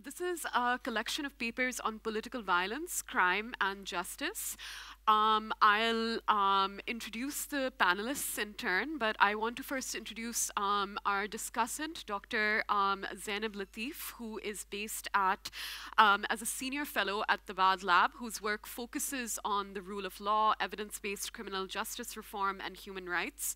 this is a collection of papers on political violence, crime, and justice. I'll introduce the panelists in turn, but I want to first introduce our discussant, Dr. Zainab Latif, who is based at, as a senior fellow at Tabadlab, whose work focuses on the rule of law, evidence-based criminal justice reform, and human rights.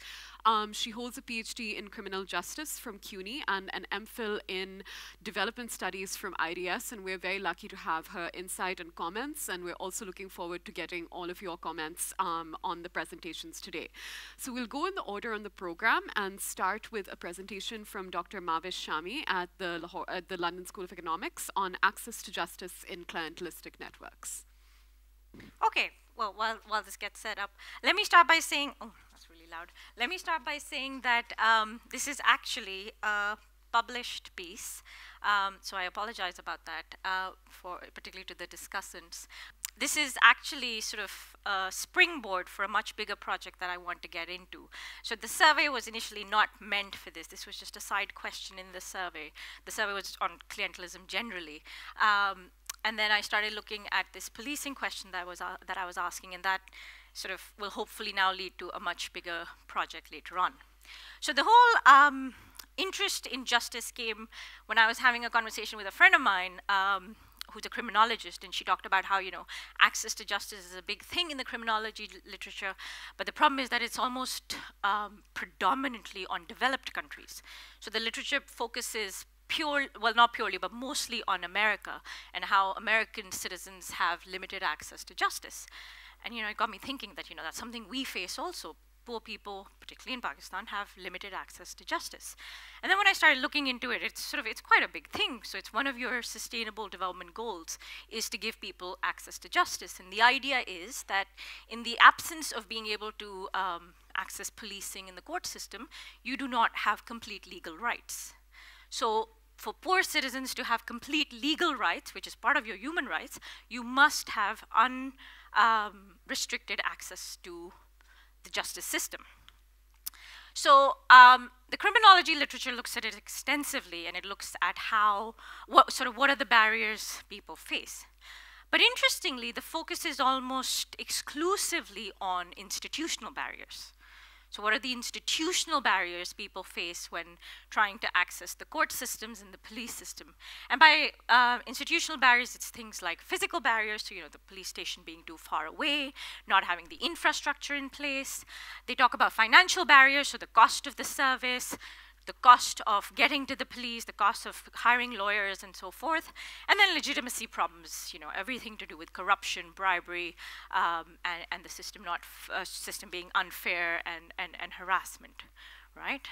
She holds a PhD in criminal justice from CUNY and an MPhil in development studies from IDS, and we're very lucky to have her insight and comments, and we're also looking forward to getting all of your comments on the presentations today. So we'll go in the order on the program and start with a presentation from Dr. Mahvish Shami at the London School of Economics on access to justice in clientelistic networks. Okay, well, while this gets set up, let me start by saying, oh, that's really loud. Let me start by saying that this is actually a published piece, so I apologize about that, particularly to the discussants. This is actually sort of a springboard for a much bigger project that I want to get into. So the survey was initially not meant for this. This was just a side question in the survey. The survey was on clientelism generally. And then I started looking at this policing question that I was asking, and that sort of will hopefully now lead to a much bigger project later on. So the whole interest in justice came when I was having a conversation with a friend of mine who's a criminologist, and she talked about how, you know, access to justice is a big thing in the criminology literature, but the problem is that it's almost predominantly on developed countries. So the literature focuses well, not purely, but mostly on America and how American citizens have limited access to justice. And, you know, it got me thinking that, you know, that's something we face also. Poor people, particularly in Pakistan, have limited access to justice. And then when I started looking into it, it's quite a big thing. So it's one of your sustainable development goals is to give people access to justice. And the idea is that in the absence of being able to access policing in the court system, you do not have complete legal rights. So for poor citizens to have complete legal rights, which is part of your human rights, you must have unrestricted access to the justice system. So the criminology literature looks at it extensively, and it looks at what are the barriers people face. But interestingly, the focus is almost exclusively on institutional barriers. So what are the institutional barriers people face when trying to access the court systems and the police system? And by institutional barriers, it's things like physical barriers, so, you know, the police station being too far away, not having the infrastructure in place. They talk about financial barriers, so the cost of the service, the cost of getting to the police, the cost of hiring lawyers, and so forth. And then legitimacy problems, you know, everything to do with corruption, bribery, and the system system being unfair and harassment, right?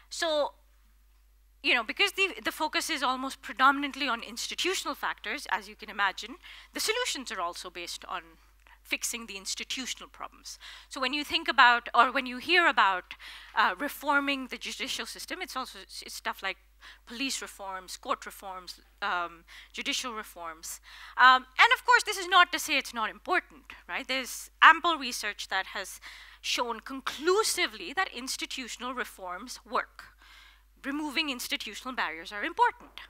So, you know, because the focus is almost predominantly on institutional factors, as you can imagine, the solutions are also based on fixing the institutional problems. So when you think about, or when you hear about reforming the judicial system, it's stuff like police reforms, court reforms, judicial reforms. And of course, this is not to say it's not important, right? There's ample research that has shown conclusively that institutional reforms work. Removing institutional barriers are important.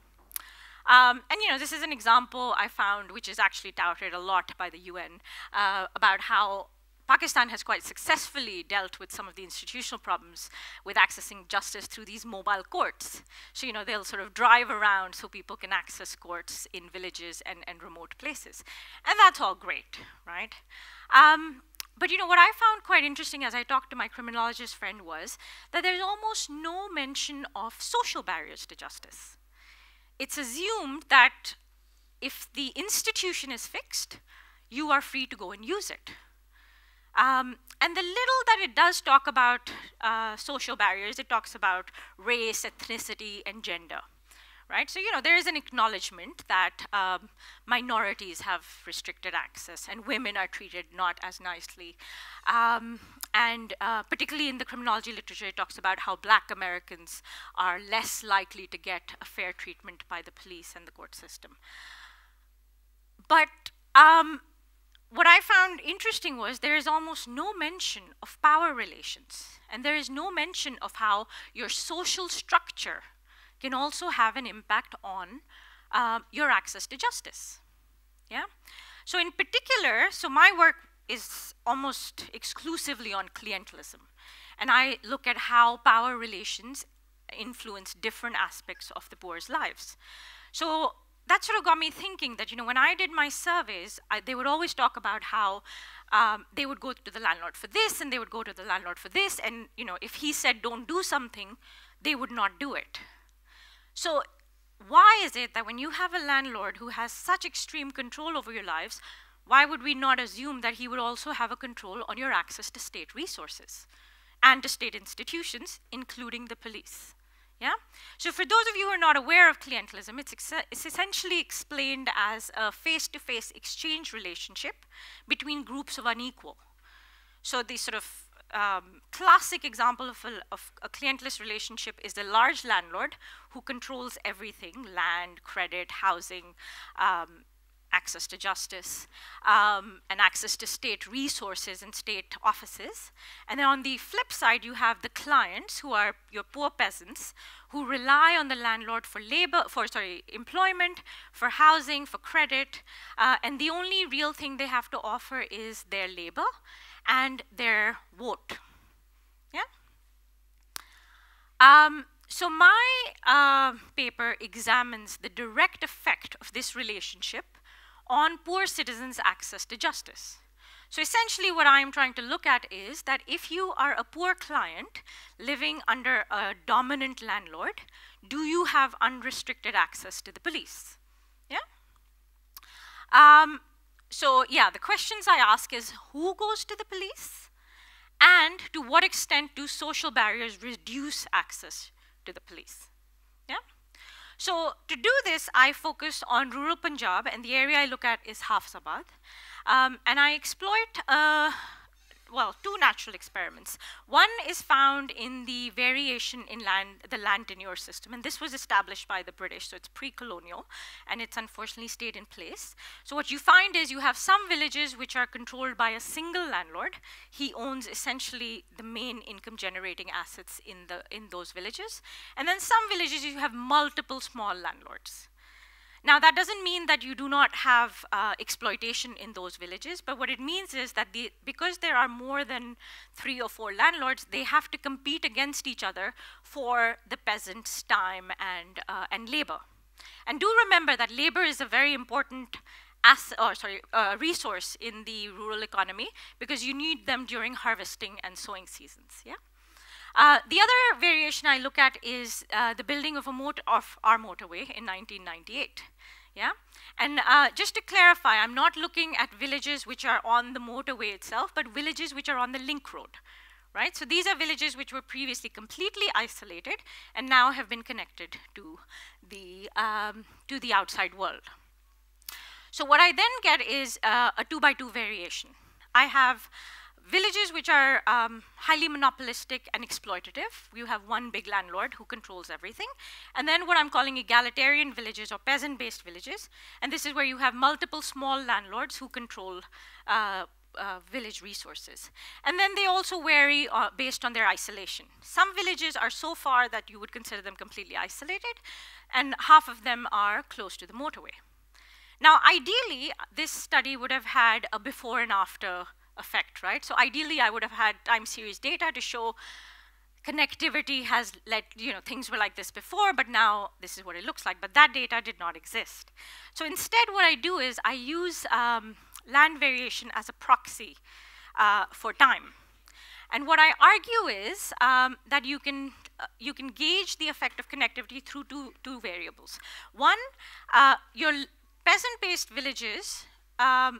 And, you know, this is an example I found, which is actually touted a lot by the UN, about how Pakistan has quite successfully dealt with some of the institutional problems with accessing justice through these mobile courts. So, you know, they'll sort of drive around so people can access courts in villages and remote places. And that's all great, right? But, you know, what I found quite interesting as I talked to my criminologist friend was that there's almost no mention of social barriers to justice. It's assumed that if the institution is fixed, you are free to go and use it. And the little that it does talk about social barriers, it talks about race, ethnicity, and gender, right? So, you know, there is an acknowledgement that minorities have restricted access and women are treated not as nicely. And particularly in the criminology literature, it talks about how Black Americans are less likely to get a fair treatment by the police and the court system. But what I found interesting was there is almost no mention of power relations, and there is no mention of how your social structure can also have an impact on your access to justice. Yeah? So in particular, so my work is almost exclusively on clientelism. And I look at how power relations influence different aspects of the poor's lives. So that sort of got me thinking that, you know, when I did my surveys, they would always talk about how they would go to the landlord for this, and they would go to the landlord for this, and, you know, if he said don't do something, they would not do it. So why is it that when you have a landlord who has such extreme control over your lives, why would we not assume that he would also have a control on your access to state resources and to state institutions, including the police? Yeah? So for those of you who are not aware of clientelism, it's essentially explained as a face-to-face exchange relationship between groups of unequal. So the sort of classic example of a clientelist relationship is the large landlord who controls everything: land, credit, housing, access to justice, and access to state resources and state offices. And then on the flip side, you have the clients, who are your poor peasants, who rely on the landlord for employment, for housing, for credit, and the only real thing they have to offer is their labor and their vote. Yeah? So my paper examines the direct effect of this relationship on poor citizens' access to justice. So essentially what I'm trying to look at is that if you are a poor client living under a dominant landlord, do you have unrestricted access to the police? Yeah? So yeah, the questions I ask is, who goes to the police? And to what extent do social barriers reduce access to the police? Yeah? So to do this, I focus on rural Punjab, and the area I look at is Hafsabad. And I exploit, two natural experiments. One is found in the variation in the land tenure system, and this was established by the British, so it's pre-colonial, and it's unfortunately stayed in place. So what you find is you have some villages which are controlled by a single landlord. He owns essentially the main income-generating assets in those villages. And then some villages you have multiple small landlords. Now, that doesn't mean that you do not have exploitation in those villages, but what it means is that because there are more than 3 or 4 landlords, they have to compete against each other for the peasants' time and labor. And do remember that labor is a very important resource in the rural economy, because you need them during harvesting and sowing seasons. Yeah? The other variation I look at is the building of our motorway in 1998. Yeah? And just to clarify, I'm not looking at villages which are on the motorway itself, but villages which are on the link road. Right? So these are villages which were previously completely isolated and now have been connected to the outside world. So what I then get is a 2x2 variation. I have villages which are highly monopolistic and exploitative. You have one big landlord who controls everything. And then what I'm calling egalitarian villages, or peasant-based villages. And this is where you have multiple small landlords who control village resources. And then they also vary based on their isolation. Some villages are so far that you would consider them completely isolated, and half of them are close to the motorway. Now, ideally, this study would have had a before and after effect, right? So ideally, I would have had time series data to show connectivity has led, things were like this before, but now this is what it looks like. But that data did not exist. So instead, what I do is I use land variation as a proxy for time. And what I argue is that you can gauge the effect of connectivity through two variables. One, your peasant-based villages are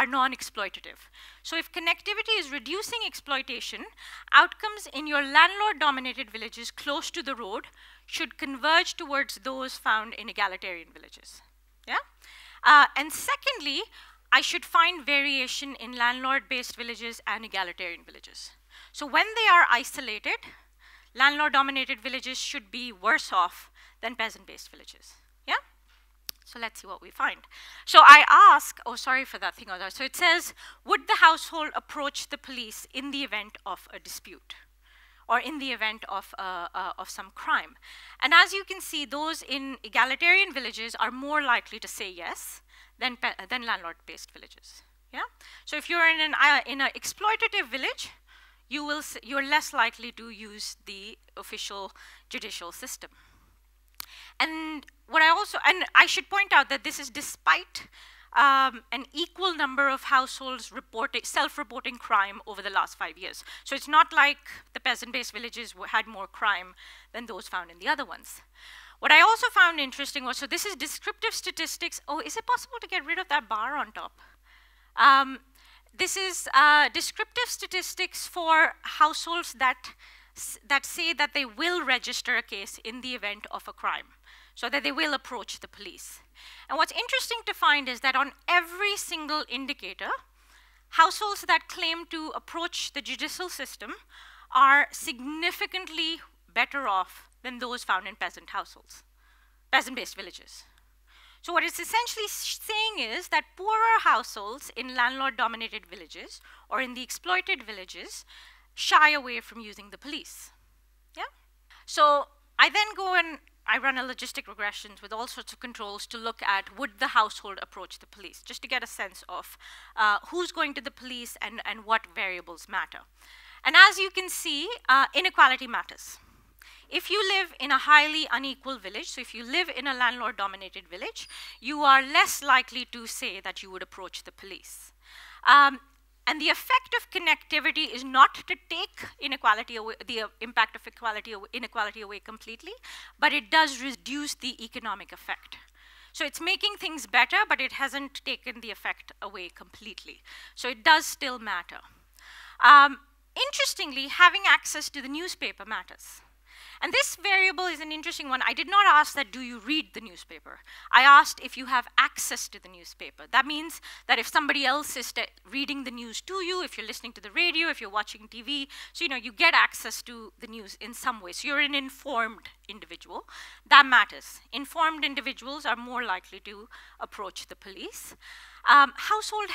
non-exploitative. So if connectivity is reducing exploitation, outcomes in your landlord-dominated villages close to the road should converge towards those found in egalitarian villages. Yeah? And secondly, I should find variation in landlord-based villages and egalitarian villages. So when they are isolated, landlord-dominated villages should be worse off than peasant-based villages. Yeah? So let's see what we find. So I ask, oh, sorry for that thing. So it says, would the household approach the police in the event of a dispute? or in the event of some crime. And as you can see, those in egalitarian villages are more likely to say yes than landlord-based villages. Yeah? So if you're in an exploitative village, you're less likely to use the official judicial system. And I should point out that this is despite an equal number of households self-reporting crime over the last 5 years. So it's not like the peasant-based villages had more crime than those found in the other ones. What I also found interesting was, so this is descriptive statistics. Oh, is it possible to get rid of that bar on top? This is descriptive statistics for households that say that they will register a case in the event of a crime, so that they will approach the police. And what's interesting to find is that on every single indicator, households that claim to approach the judicial system are significantly better off than those found in peasant households, peasant-based villages. So what it's essentially saying is that poorer households in landlord-dominated villages or in the exploited villages shy away from using the police. Yeah? So I then go and I run a logistic regressions with all sorts of controls to look at would the household approach the police, just to get a sense of who's going to the police and what variables matter. And as you can see, inequality matters. If you live in a highly unequal village, so if you live in a landlord-dominated village, you are less likely to say that you would approach the police. And the effect of connectivity is not to take inequality away, the impact of inequality away completely, but it does reduce the economic effect. So it's making things better, but it hasn't taken the effect away completely. So it does still matter. Interestingly, having access to the newspaper matters. And this variable is an interesting one. I did not ask that, do you read the newspaper? I asked if you have access to the newspaper. That means that if somebody else is reading the news to you, if you're listening to the radio, if you're watching TV, so you get access to the news in some way. So you're an informed individual. That matters. Informed individuals are more likely to approach the police. Household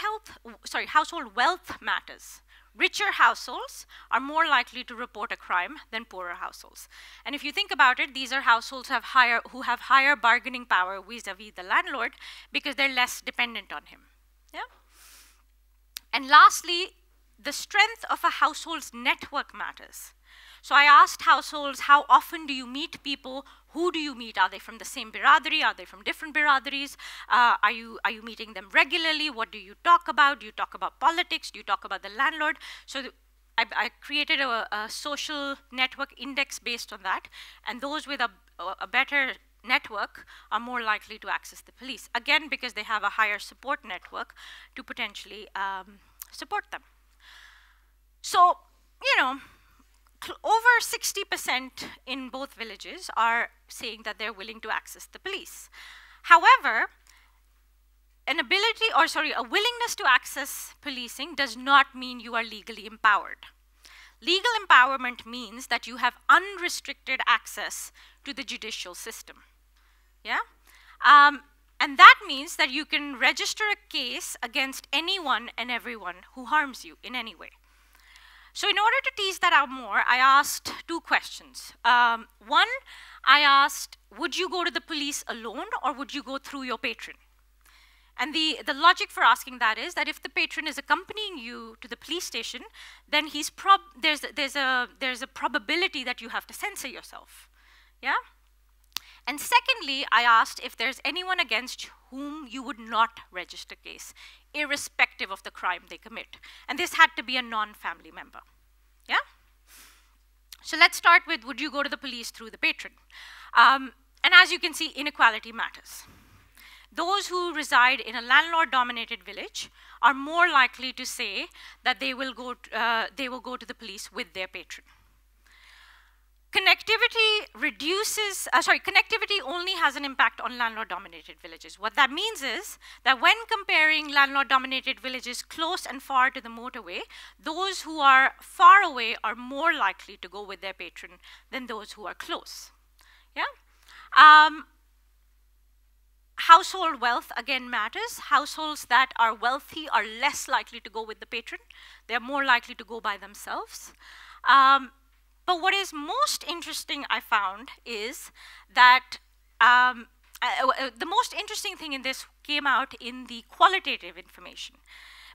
wealth matters. Richer households are more likely to report a crime than poorer households. And if you think about it, these are households who have higher bargaining power vis-a-vis the landlord because they're less dependent on him. Yeah? And lastly, the strength of a household's network matters. So I asked households, how often do you meet people? Who do you meet? Are they from the same biradari? Are they from different biradaris? Are you meeting them regularly? What do you talk about? Do you talk about politics? Do you talk about the landlord? So I created a social network index based on that. And those with a better network are more likely to access the police. Again, because they have a higher support network to potentially support them. So, over 60% in both villages are saying that they're willing to access the police. However, a willingness to access policing does not mean you are legally empowered. Legal empowerment means that you have unrestricted access to the judicial system. Yeah? And that means that you can register a case against anyone and everyone who harms you in any way. So in order to tease that out more, I asked two questions. One, I asked, would you go to the police alone or would you go through your patron? And the logic for asking that is that if the patron is accompanying you to the police station, then there's a probability that you have to censor yourself. Yeah? And secondly, I asked if there's anyone against whom you would not register a case, irrespective of the crime they commit. And this had to be a non-family member. Yeah? So let's start with, would you go to the police through the patron? And as you can see, inequality matters. Those who reside in a landlord-dominated village are more likely to say that they will go to the police with their patron. Connectivity only has an impact on landlord-dominated villages. What that means is that when comparing landlord-dominated villages close and far to the motorway, those who are far away are more likely to go with their patron than those who are close. Yeah? Household wealth, again, matters. Households that are wealthy are less likely to go with the patron. They're more likely to go by themselves. But what is most interesting, I found, is that the most interesting thing in this came out in the qualitative information.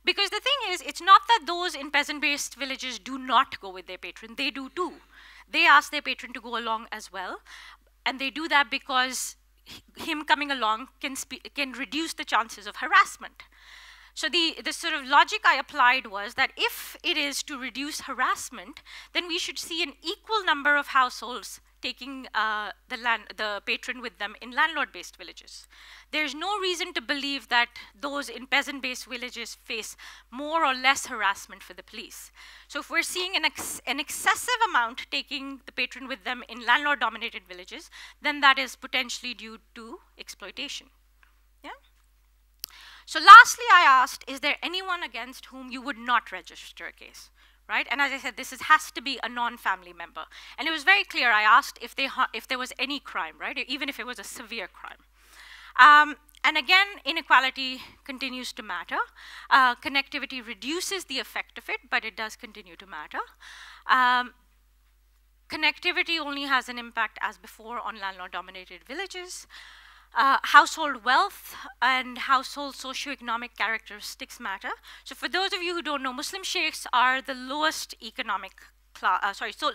Because the thing is, it's not that those in peasant-based villages do not go with their patron. They do too. They ask their patron to go along as well. And they do that because him coming along can reduce the chances of harassment. So the sort of logic I applied was that if it is to reduce harassment, then we should see an equal number of households taking the patron with them in landlord-based villages. There's no reason to believe that those in peasant-based villages face more or less harassment for the police. So if we're seeing an excessive amount taking the patron with them in landlord-dominated villages, then that is potentially due to exploitation. Yeah? So lastly, I asked, is there anyone against whom you would not register a case? Right? And as I said, this has to be a non-family member. And it was very clear. I asked if there was any crime, right? Even if it was a severe crime. And again, inequality continues to matter. Connectivity reduces the effect of it, but it does continue to matter. Connectivity only has an impact, as before, on landlord-dominated villages. Household wealth and household socioeconomic characteristics matter. So for those of you who don't know, Muslim sheikhs are the lowest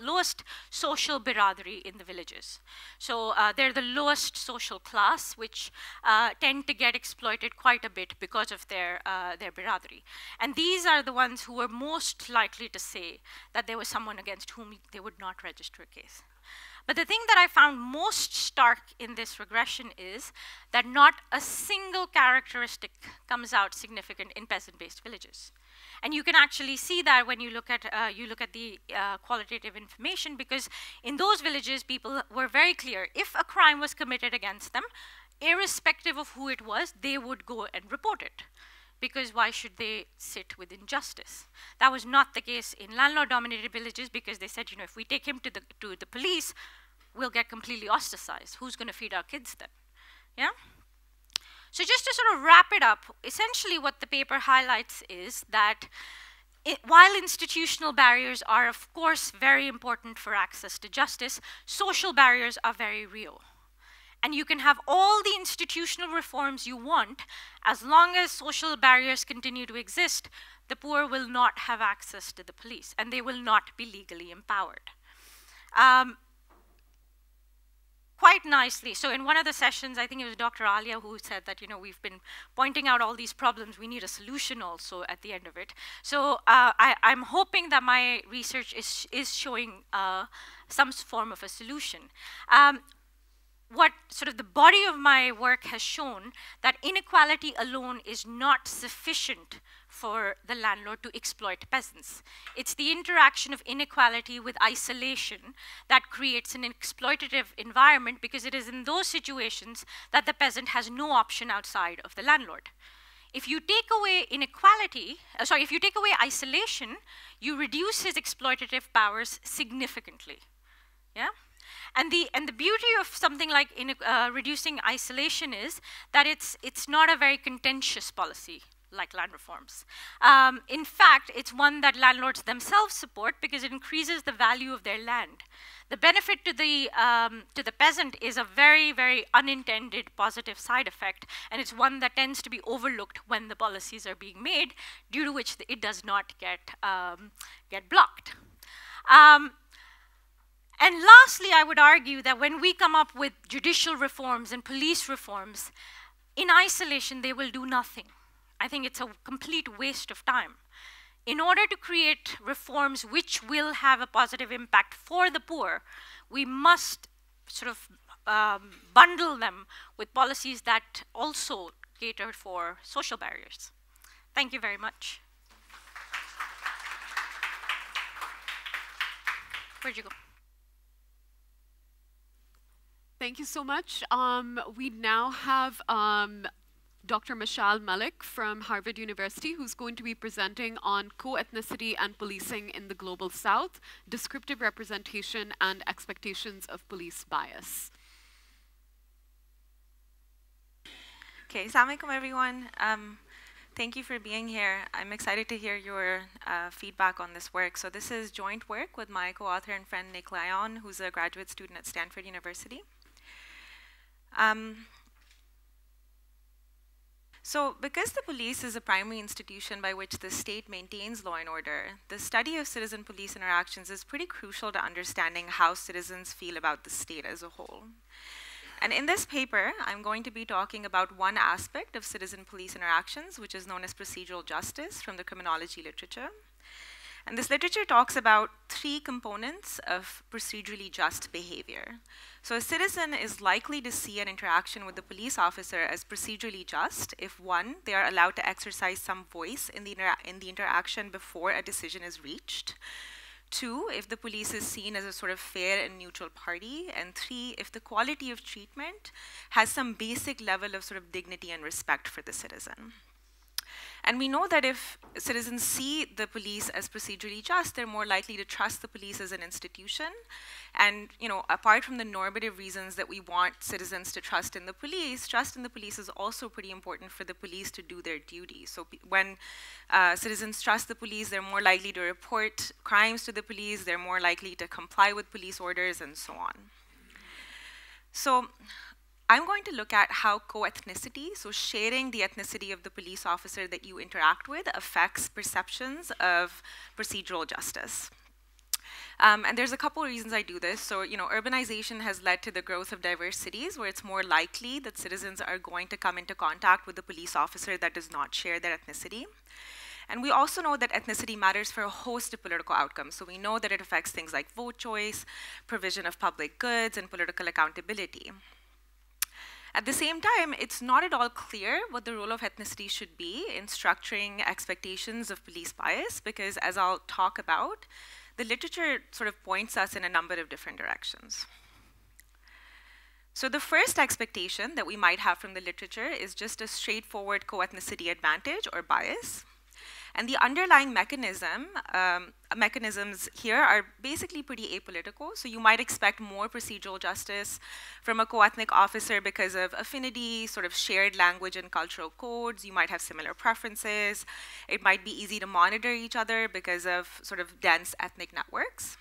lowest social biradari in the villages. So they're the lowest social class, which tend to get exploited quite a bit because of their biradari. And these are the ones who were most likely to say that there was someone against whom they would not register a case. But the thing that I found most stark in this regression is that not a single characteristic comes out significant in peasant-based villages. And you can actually see that when you look at the qualitative information, because in those villages, people were very clear. If a crime was committed against them, irrespective of who it was, they would go and report it. Because why should they sit with injustice? That was not the case in landlord-dominated villages, because they said, if we take him to the police, we'll get completely ostracized. Who's going to feed our kids then? Yeah? So just to sort of wrap it up, essentially what the paper highlights is that while institutional barriers are, of course, very important for access to justice, social barriers are very real. And you can have all the institutional reforms you want, as long as social barriers continue to exist, the poor will not have access to the police, and they will not be legally empowered. Quite nicely, so in one of the sessions, I think it was Dr. Alia who said that, we've been pointing out all these problems, we need a solution also at the end of it. So I'm hoping that my research is showing some form of a solution. What sort of the body of my work has shown that inequality alone is not sufficient for the landlord to exploit peasants. It's the interaction of inequality with isolation that creates an exploitative environment, because it is in those situations that the peasant has no option outside of the landlord. If you take away if you take away isolation, you reduce his exploitative powers significantly. Yeah? And the beauty of something like reducing isolation is that it's not a very contentious policy like land reforms. In fact, it's one that landlords themselves support because it increases the value of their land. The benefit to the peasant is a very, very unintended positive side effect, and it's one that tends to be overlooked when the policies are being made, due to which it does not get blocked. And lastly, I would argue that when we come up with judicial reforms and police reforms, in isolation, they will do nothing. I think it's a complete waste of time. In order to create reforms which will have a positive impact for the poor, we must sort of bundle them with policies that also cater for social barriers. Thank you very much. Where'd you go? Thank you so much. We now have Dr. Mashail Malik from Harvard University, who's going to be presenting on co-ethnicity and policing in the Global South, descriptive representation and expectations of police bias. Okay, assalamu alaikum everyone. Thank you for being here. I'm excited to hear your feedback on this work. So this is joint work with my co-author and friend Nick Lyon, who's a graduate student at Stanford University. So because the police is a primary institution by which the state maintains law and order, the study of citizen-police interactions is pretty crucial to understanding how citizens feel about the state as a whole. And in this paper, I'm going to be talking about one aspect of citizen-police interactions, which is known as procedural justice from the criminology literature. And this literature talks about three components of procedurally just behavior. So a citizen is likely to see an interaction with the police officer as procedurally just if, one, they are allowed to exercise some voice in the interaction before a decision is reached. Two, if the police is seen as a sort of fair and neutral party. And three, if the quality of treatment has some basic level of sort of dignity and respect for the citizen. And we know that if citizens see the police as procedurally just, they're more likely to trust the police as an institution. And apart from the normative reasons that we want citizens to trust in the police is also pretty important for the police to do their duty. So when citizens trust the police, they're more likely to report crimes to the police, they're more likely to comply with police orders, and so on. So I'm going to look at how co-ethnicity, so sharing the ethnicity of the police officer that you interact with, affects perceptions of procedural justice. And there's a couple of reasons I do this. So, urbanization has led to the growth of diverse cities where it's more likely that citizens are going to come into contact with a police officer that does not share their ethnicity. And we also know that ethnicity matters for a host of political outcomes. So we know that it affects things like vote choice, provision of public goods, and political accountability. At the same time, it's not at all clear what the role of ethnicity should be in structuring expectations of police bias, because as I'll talk about, the literature sort of points us in a number of different directions. So the first expectation that we might have from the literature is just a straightforward co-ethnicity advantage or bias. And the underlying mechanisms here are basically pretty apolitical. So you might expect more procedural justice from a co-ethnic officer because of affinity, sort of shared language and cultural codes. You might have similar preferences. It might be easy to monitor each other because of sort of dense ethnic networks.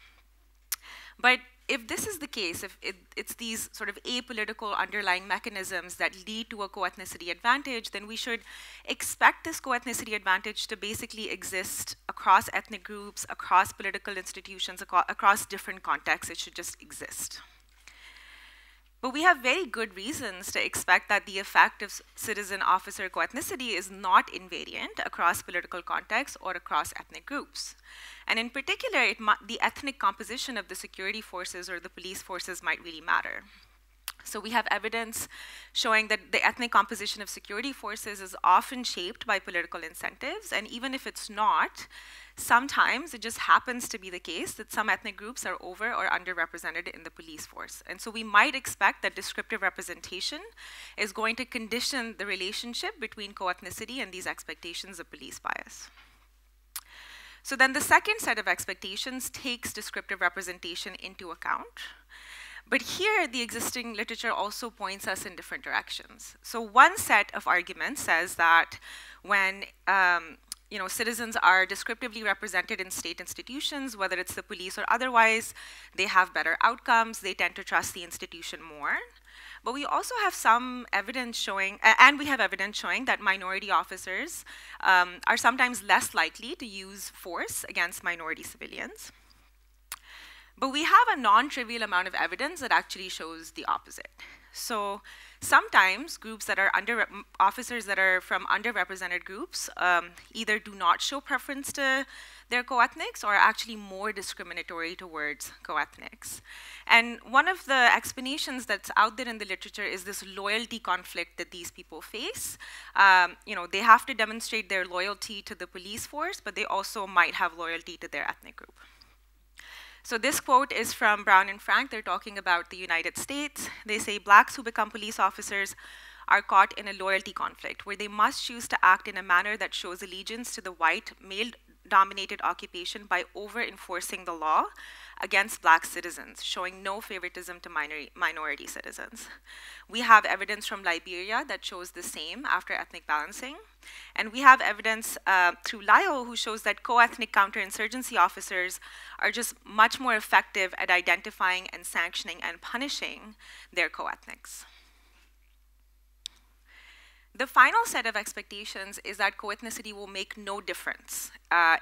But if this is the case, if it's these sort of apolitical underlying mechanisms that lead to a co-ethnicity advantage, then we should expect this co-ethnicity advantage to basically exist across ethnic groups, across political institutions, across different contexts. It should just exist. But we have very good reasons to expect that the effect of citizen-officer co-ethnicity is not invariant across political contexts or across ethnic groups. And in particular, the ethnic composition of the security forces or the police forces might really matter. So we have evidence showing that the ethnic composition of security forces is often shaped by political incentives, and even if it's not, sometimes it just happens to be the case that some ethnic groups are over or underrepresented in the police force. And so we might expect that descriptive representation is going to condition the relationship between co-ethnicity and these expectations of police bias. So then the second set of expectations takes descriptive representation into account. But here, the existing literature also points us in different directions. So one set of arguments says that when citizens are descriptively represented in state institutions, whether it's the police or otherwise, they have better outcomes, they tend to trust the institution more. But we also have some evidence showing, and we have evidence showing that minority officers are sometimes less likely to use force against minority civilians. But we have a non-trivial amount of evidence that actually shows the opposite. So sometimes groups that are officers that are from underrepresented groups either do not show preference to their co-ethnics or are actually more discriminatory towards co-ethnics. And one of the explanations that's out there in the literature is this loyalty conflict that these people face. They have to demonstrate their loyalty to the police force, but they also might have loyalty to their ethnic group. So this quote is from Brown and Frank. They're talking about the United States. They say, blacks who become police officers are caught in a loyalty conflict where they must choose to act in a manner that shows allegiance to the white, male-dominated occupation by over-enforcing the law against black citizens, showing no favoritism to minority citizens. We have evidence from Liberia that shows the same after ethnic balancing. And we have evidence through Lyle who shows that co-ethnic counterinsurgency officers are just much more effective at identifying and sanctioning and punishing their co-ethnics. The final set of expectations is that co-ethnicity will make no difference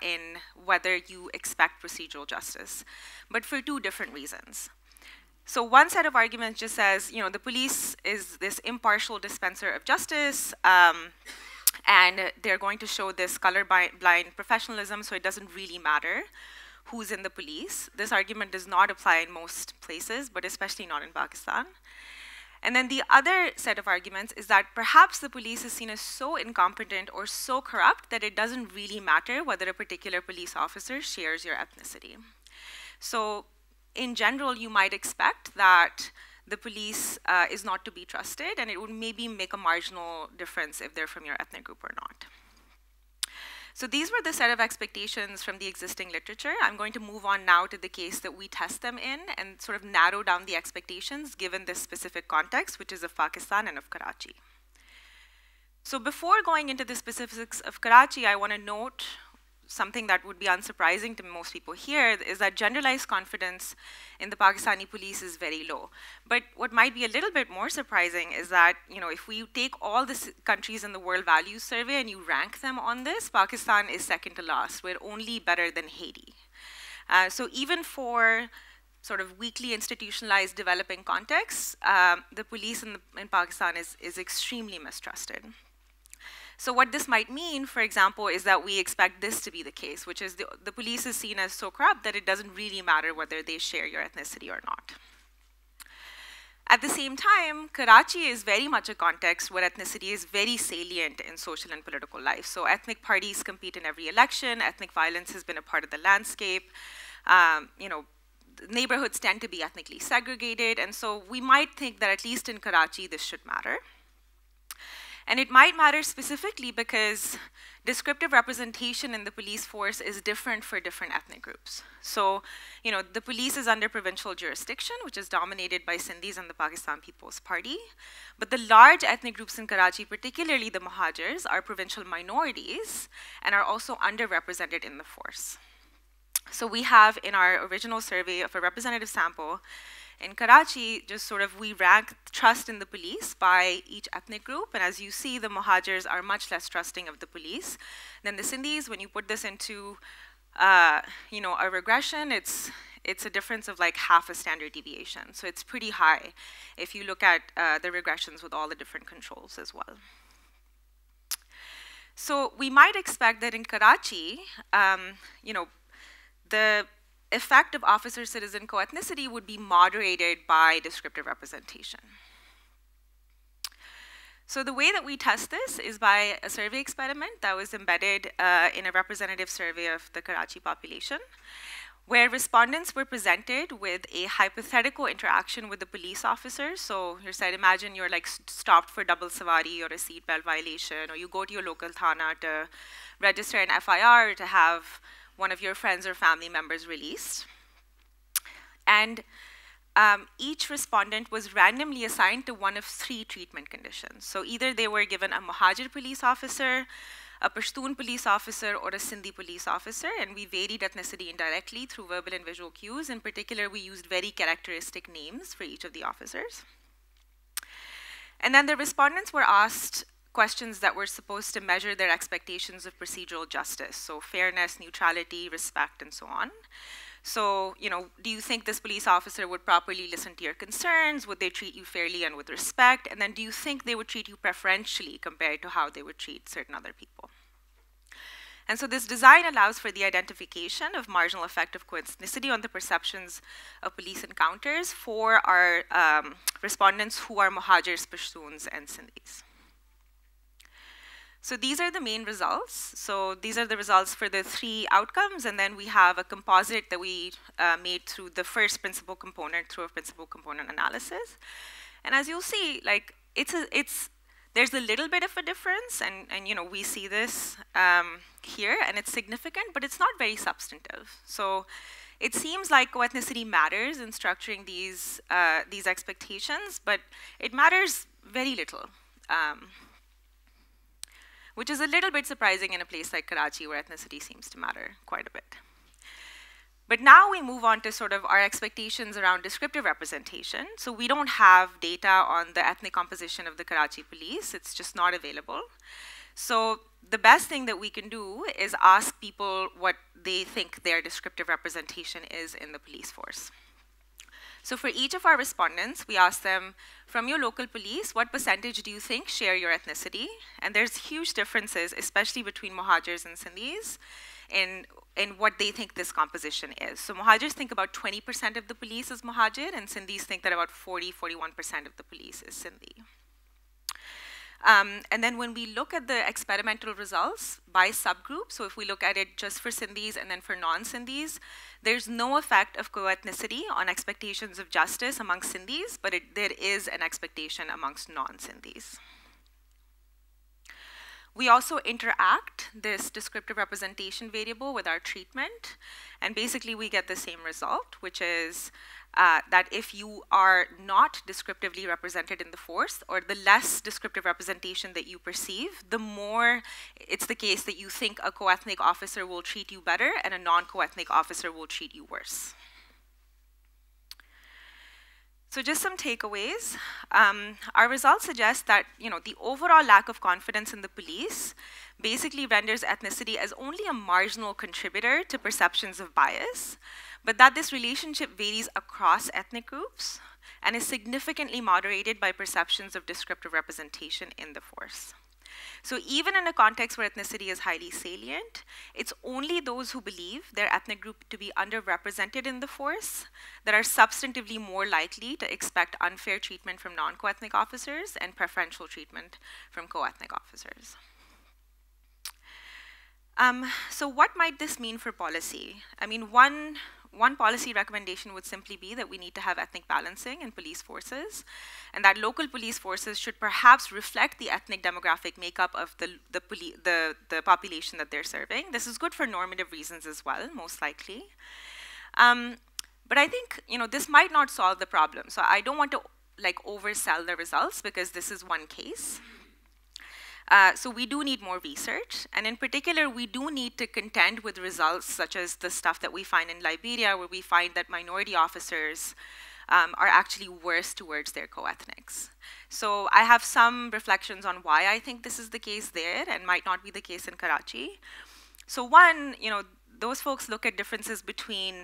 in whether you expect procedural justice, but for two different reasons. So one set of arguments just says, the police is this impartial dispenser of justice, and they're going to show this colorblind professionalism, so it doesn't really matter who's in the police. This argument does not apply in most places, but especially not in Pakistan. And then the other set of arguments is that perhaps the police is seen as so incompetent or so corrupt that it doesn't really matter whether a particular police officer shares your ethnicity. So in general, you might expect that the police is not to be trusted, and it would maybe make a marginal difference if they're from your ethnic group or not. So these were the set of expectations from the existing literature. I'm going to move on now to the case that we test them in and sort of narrow down the expectations given this specific context, which is of Pakistan and of Karachi. So before going into the specifics of Karachi, I want to note something that would be unsurprising to most people here, is that generalized confidence in the Pakistani police is very low. But what might be a little bit more surprising is that, if we take all the countries in the World Values Survey and you rank them on this, Pakistan is second to last. We're only better than Haiti. So even for sort of weakly institutionalized developing contexts, the police in Pakistan is extremely mistrusted. So what this might mean, for example, is that we expect this to be the case, which is the police is seen as so corrupt that it doesn't really matter whether they share your ethnicity or not. At the same time, Karachi is very much a context where ethnicity is very salient in social and political life. So ethnic parties compete in every election. Ethnic violence has been a part of the landscape. Neighborhoods tend to be ethnically segregated. And so we might think that at least in Karachi, this should matter. And it might matter specifically because descriptive representation in the police force is different for different ethnic groups. So, the police is under provincial jurisdiction, which is dominated by Sindhis and the Pakistan People's Party. But the large ethnic groups in Karachi, particularly the Muhajirs, are provincial minorities and are also underrepresented in the force. So we have in our original survey of a representative sample, in Karachi, we rank trust in the police by each ethnic group. And as you see, the Muhajirs are much less trusting of the police than the Sindhis. When you put this into, a regression, it's a difference of like half a standard deviation. So it's pretty high if you look at the regressions with all the different controls as well. So we might expect that in Karachi, the effect of officer-citizen co-ethnicity would be moderated by descriptive representation. So the way that we test this is by a survey experiment that was embedded in a representative survey of the Karachi population, where respondents were presented with a hypothetical interaction with the police officer. So you said, imagine you're like stopped for double savari or a seatbelt violation, or you go to your local thana to register an FIR to have one of your friends or family members released. And each respondent was randomly assigned to one of 3 treatment conditions. So either they were given a Muhajir police officer, a Pashtun police officer, or a Sindhi police officer, and we varied ethnicity indirectly through verbal and visual cues. In particular, we used very characteristic names for each of the officers. And then the respondents were asked questions that were supposed to measure their expectations of procedural justice, so fairness, neutrality, respect, and so on. So, do you think this police officer would properly listen to your concerns? Would they treat you fairly and with respect? And then do you think they would treat you preferentially compared to how they would treat certain other people? And so this design allows for the identification of marginal effect of co-ethnicity on the perceptions of police encounters for our respondents who are Muhajirs, Pashtuns, and Sindhis. So these are the main results. So these are the results for the 3 outcomes, and then we have a composite that we made through the first principal component through a principal component analysis. And as you'll see, like there's a little bit of a difference, and we see this here, and it's significant, but it's not very substantive. So it seems like co-ethnicity matters in structuring these expectations, but it matters very little, which is a little bit surprising in a place like Karachi, where ethnicity seems to matter quite a bit. But now we move on to sort of our expectations around descriptive representation. So we don't have data on the ethnic composition of the Karachi police. It's just not available. So the best thing that we can do is ask people what they think their descriptive representation is in the police force. So for each of our respondents, we ask them, from your local police, what percentage do you think share your ethnicity? And there's huge differences, especially between Muhajirs and Sindhis, in what they think this composition is. So Muhajirs think about 20% of the police is Muhajir, and Sindhis think that about 41% of the police is Sindhi. And then when we look at the experimental results by subgroup, so if we look at it just for Sindhis and then for non-Sindhis, there's no effect of co-ethnicity on expectations of justice amongst Sindhis, but there is an expectation amongst non-Sindhis. We also interact this descriptive representation variable with our treatment, and basically we get the same result, which is that if you are not descriptively represented in the force, or the less descriptive representation that you perceive, the more it's the case that you think a co-ethnic officer will treat you better and a non-co-ethnic officer will treat you worse. So just some takeaways. Our results suggest that the overall lack of confidence in the police basically renders ethnicity as only a marginal contributor to perceptions of bias, but that this relationship varies across ethnic groups and is significantly moderated by perceptions of descriptive representation in the force. So even in a context where ethnicity is highly salient, it's only those who believe their ethnic group to be underrepresented in the force that are substantively more likely to expect unfair treatment from non-co-ethnic officers and preferential treatment from co-ethnic officers. So what might this mean for policy? I mean, one policy recommendation would simply be that we need to have ethnic balancing in police forces, and that local police forces should perhaps reflect the ethnic demographic makeup of the population that they're serving. This is good for normative reasons as well, most likely. But I think this might not solve the problem. So I don't want to oversell the results, because this is one case. So we do need more research, and in particular, we do need to contend with results such as the stuff that we find in Liberia, where we find that minority officers are actually worse towards their co-ethnics. So I have some reflections on why I think this is the case there and might not be the case in Karachi. So one, those folks look at differences between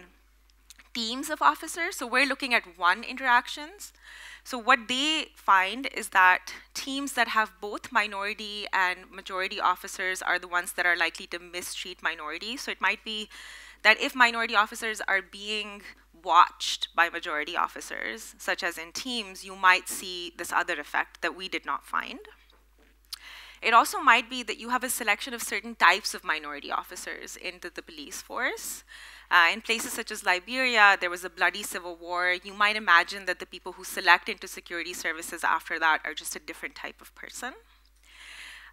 teams of officers. So we're looking at one interactions. So what they find is that teams that have both minority and majority officers are the ones that are likely to mistreat minorities. So it might be that if minority officers are being watched by majority officers, such as in teams, you might see this other effect that we did not find. It also might be that you have a selection of certain types of minority officers into the police force. In places such as Liberia, there was a bloody civil war. You might imagine that the people who select into security services after that are just a different type of person.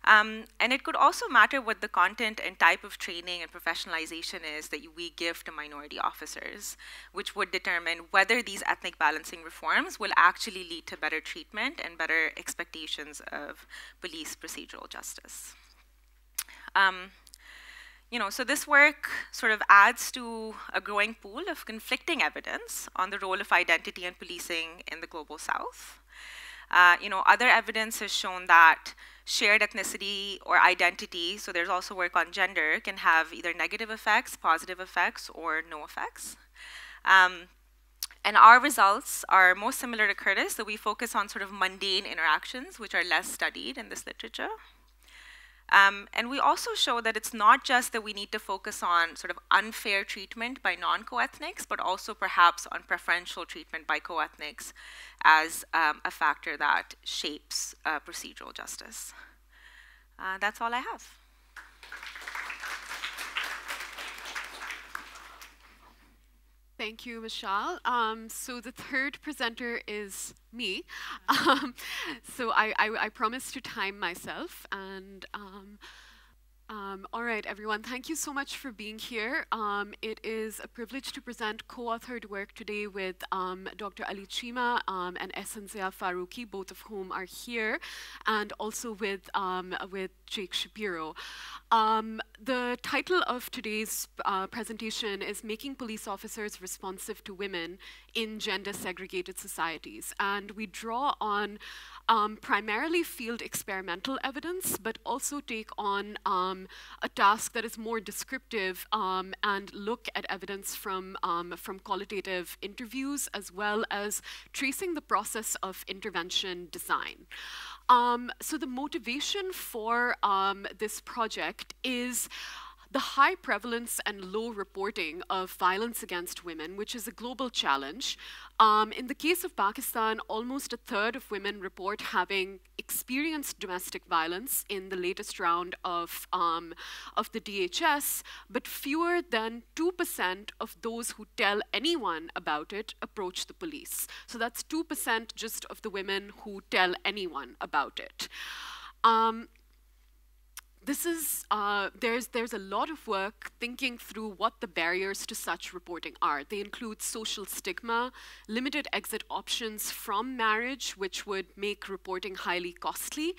And it could also matter what the content and type of training and professionalization is that we give to minority officers, which would determine whether these ethnic balancing reforms will actually lead to better treatment and better expectations of police procedural justice. So this work sort of adds to a growing pool of conflicting evidence on the role of identity and policing in the Global South. Other evidence has shown that shared ethnicity or identity, so there's also work on gender, can have either negative effects, positive effects, or no effects. And our results are most similar to Curtis, so we focus on sort of mundane interactions, which are less studied in this literature. And we also show that it's not just that we need to focus on sort of unfair treatment by non-co-ethnics, but also perhaps on preferential treatment by co-ethnics as a factor that shapes procedural justice. That's all I have. Thank you, Mashail. So the third presenter is me. So I promised to time myself, and All right, everyone, thank you so much for being here. It is a privilege to present co-authored work today with Dr. Ali Chima and Essentia Faruqi, both of whom are here, and also with Jake Shapiro. The title of today's presentation is Making Police Officers Responsive to Women in Gender-Segregated Societies. And we draw on primarily field experimental evidence, but also take on a task that is more descriptive and look at evidence from qualitative interviews, as well as tracing the process of intervention design. So the motivation for this project is the high prevalence and low reporting of violence against women, which is a global challenge. In the case of Pakistan, almost a third of women report having experienced domestic violence in the latest round of the DHS, but fewer than 2% of those who tell anyone about it approach the police. So that's 2% just of the women who tell anyone about it. There's a lot of work thinking through what the barriers to such reporting are. They include social stigma, limited exit options from marriage, which would make reporting highly costly,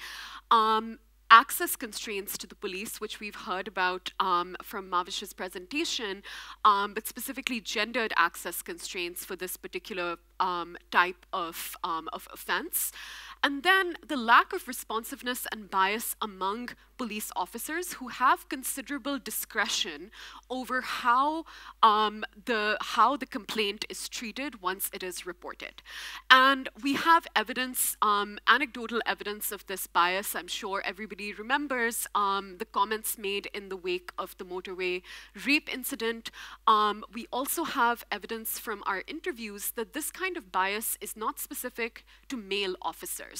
access constraints to the police, which we've heard about from Mahvish's presentation, but specifically gendered access constraints for this particular type of offense. And then the lack of responsiveness and bias among police officers who have considerable discretion over how the complaint is treated once it is reported. And we have evidence, anecdotal evidence of this bias. I'm sure everybody remembers the comments made in the wake of the motorway rape incident. We also have evidence from our interviews that this kind of bias is not specific to male officers.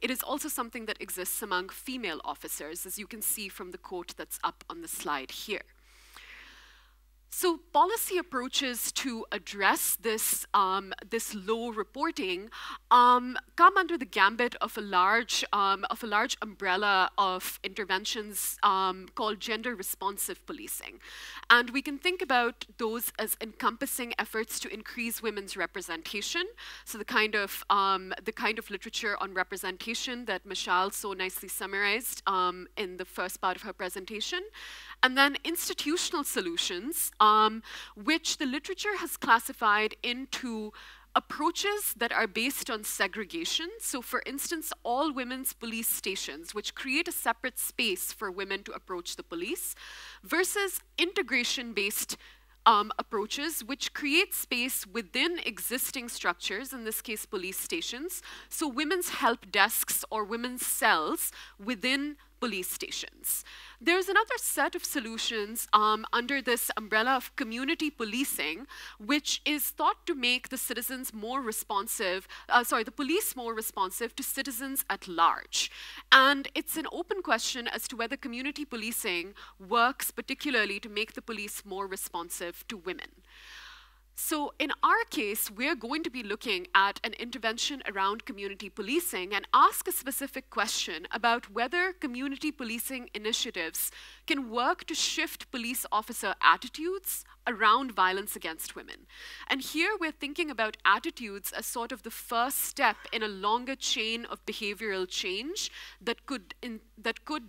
It is also something that exists among female officers, as you can see from the quote that's up on the slide here. So policy approaches to address this, this low reporting come under the gambit of a large umbrella of interventions called gender responsive policing. And we can think about those as encompassing efforts to increase women's representation. So the kind of literature on representation that Mashail so nicely summarized in the first part of her presentation. And then institutional solutions, which the literature has classified into approaches that are based on segregation. So for instance, all women's police stations, which create a separate space for women to approach the police, versus integration-based approaches, which create space within existing structures, in this case, police stations, so women's help desks or women's cells within police stations. There's another set of solutions under this umbrella of community policing, which is thought to make the citizens more responsive, the police more responsive to citizens at large. And it's an open question as to whether community policing works particularly to make the police more responsive to women. So in our case, we're going to be looking at an intervention around community policing and ask a specific question about whether community policing initiatives can work to shift police officer attitudes around violence against women. And here we're thinking about attitudes as sort of the first step in a longer chain of behavioral change that could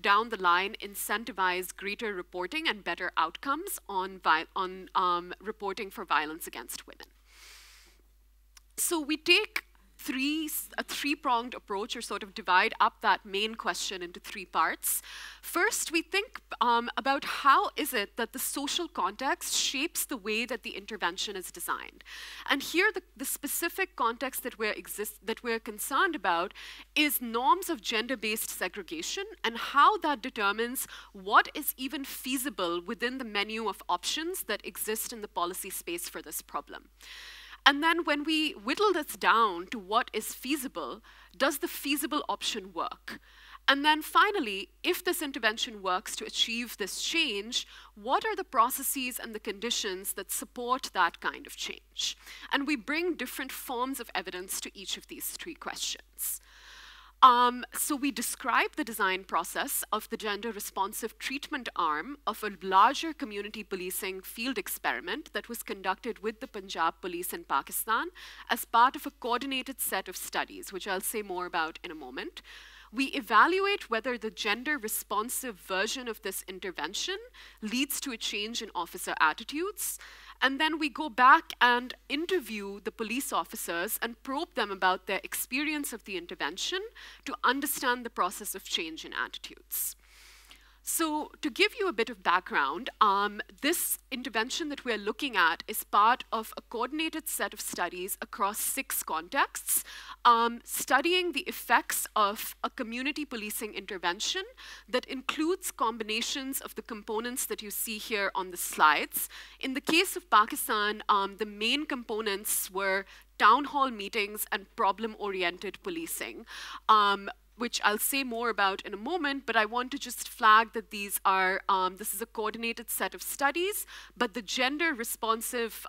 down the line incentivize greater reporting and better outcomes on reporting for violence against women. So we take a three-pronged approach, or sort of divide up that main question into three parts. First, we think about how is it that the social context shapes the way that the intervention is designed. And here, the specific context that we're concerned about is norms of gender-based segregation and how that determines what is even feasible within the menu of options that exist in the policy space for this problem. And then when we whittle this down to what is feasible, does the feasible option work? And then finally, if this intervention works to achieve this change, what are the processes and the conditions that support that kind of change? And we bring different forms of evidence to each of these three questions. So we describe the design process of the gender responsive treatment arm of a larger community policing field experiment that was conducted with the Punjab police in Pakistan as part of a coordinated set of studies, which I'll say more about in a moment. We evaluate whether the gender responsive version of this intervention leads to a change in officer attitudes. And then we go back and interview the police officers and probe them about their experience of the intervention to understand the process of change in attitudes. So to give you a bit of background, this intervention that we're looking at is part of a coordinated set of studies across 6 contexts, studying the effects of a community policing intervention that includes combinations of the components that you see here on the slides. In the case of Pakistan, the main components were town hall meetings and problem-oriented policing, which I'll say more about in a moment, but I want to just flag that these are, this is a coordinated set of studies, but the gender responsive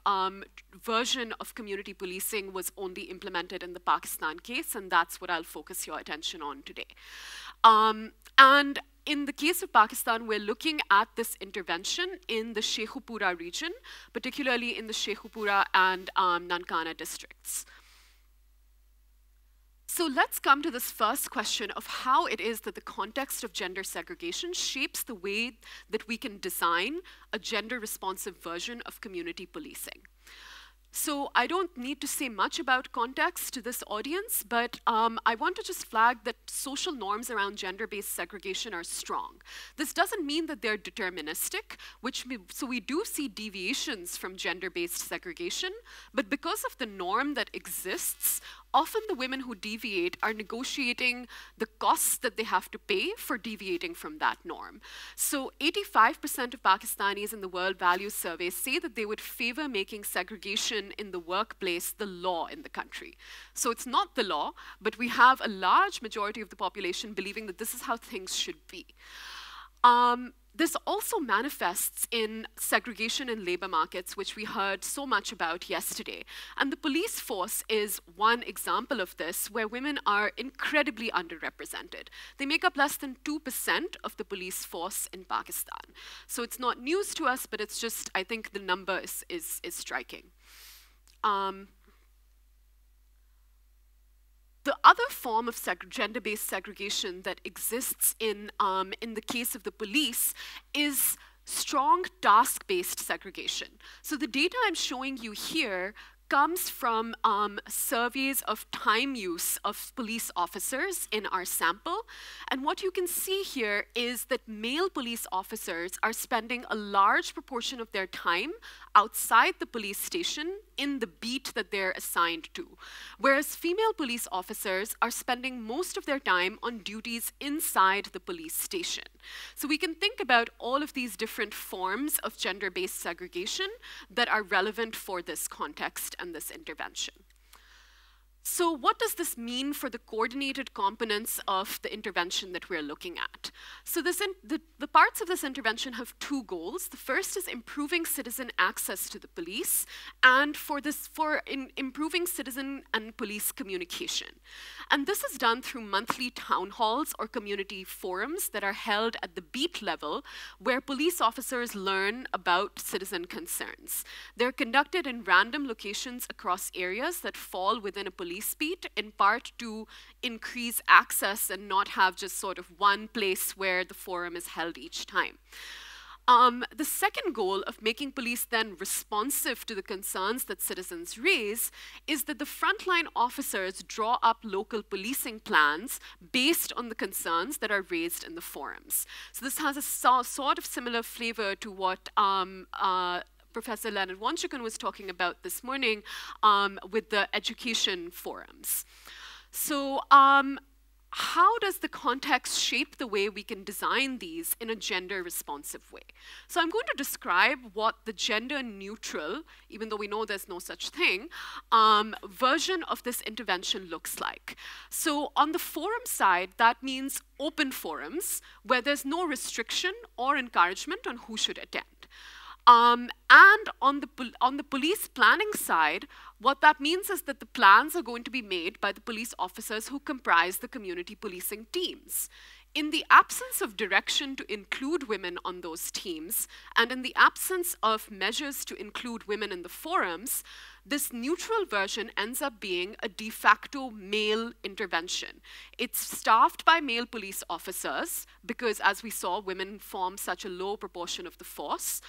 version of community policing was only implemented in the Pakistan case, and that's what I'll focus your attention on today. And in the case of Pakistan, we're looking at this intervention in the Sheikhupura region, particularly in the Sheikhupura and Nankana districts. So let's come to this first question of how it is that the context of gender segregation shapes the way that we can design a gender-responsive version of community policing. So I don't need to say much about context to this audience, but I want to just flag that social norms around gender-based segregation are strong. This doesn't mean that they're deterministic, so we do see deviations from gender-based segregation, but because of the norm that exists, often the women who deviate are negotiating the costs that they have to pay for deviating from that norm. So 85% of Pakistanis in the World Values Survey say that they would favor making segregation in the workplace the law in the country. So it's not the law, but we have a large majority of the population believing that this is how things should be. This also manifests in segregation in labor markets, which we heard so much about yesterday. And the police force is one example of this, where women are incredibly underrepresented. They make up less than 2% of the police force in Pakistan. So it's not news to us, but it's just, I think the number is striking. The other form of gender-based segregation that exists in the case of the police is strong task-based segregation. So the data I'm showing you here comes from surveys of time use of police officers in our sample. And what you can see here is that male police officers are spending a large proportion of their time outside the police station in the beat that they're assigned to, whereas female police officers are spending most of their time on duties inside the police station. So we can think about all of these different forms of gender-based segregation that are relevant for this context and this intervention. So what does this mean for the coordinated components of the intervention that we're looking at? So the parts of this intervention have 2 goals. The first is improving citizen access to the police, and for improving citizen and police communication. And this is done through monthly town halls or community forums that are held at the beat level, where police officers learn about citizen concerns. They're conducted in random locations across areas that fall within a police beat, in part to increase access and not have just sort of one place where the forum is held each time. The second goal of making police then responsive to the concerns that citizens raise is that the frontline officers draw up local policing plans based on the concerns that are raised in the forums. So this has a sort of similar flavor to what Professor Leonard Wonchukun was talking about this morning with the education forums. So how does the context shape the way we can design these in a gender-responsive way? So I'm going to describe what the gender-neutral, even though we know there's no such thing, version of this intervention looks like. So on the forum side, that means open forums where there's no restriction or encouragement on who should attend. And on the police planning side, what that means is that the plans are going to be made by the police officers who comprise the community policing teams. In the absence of direction to include women on those teams, and in the absence of measures to include women in the forums, this neutral version ends up being a de facto male intervention. It's staffed by male police officers because, as we saw, women form such a low proportion of the force.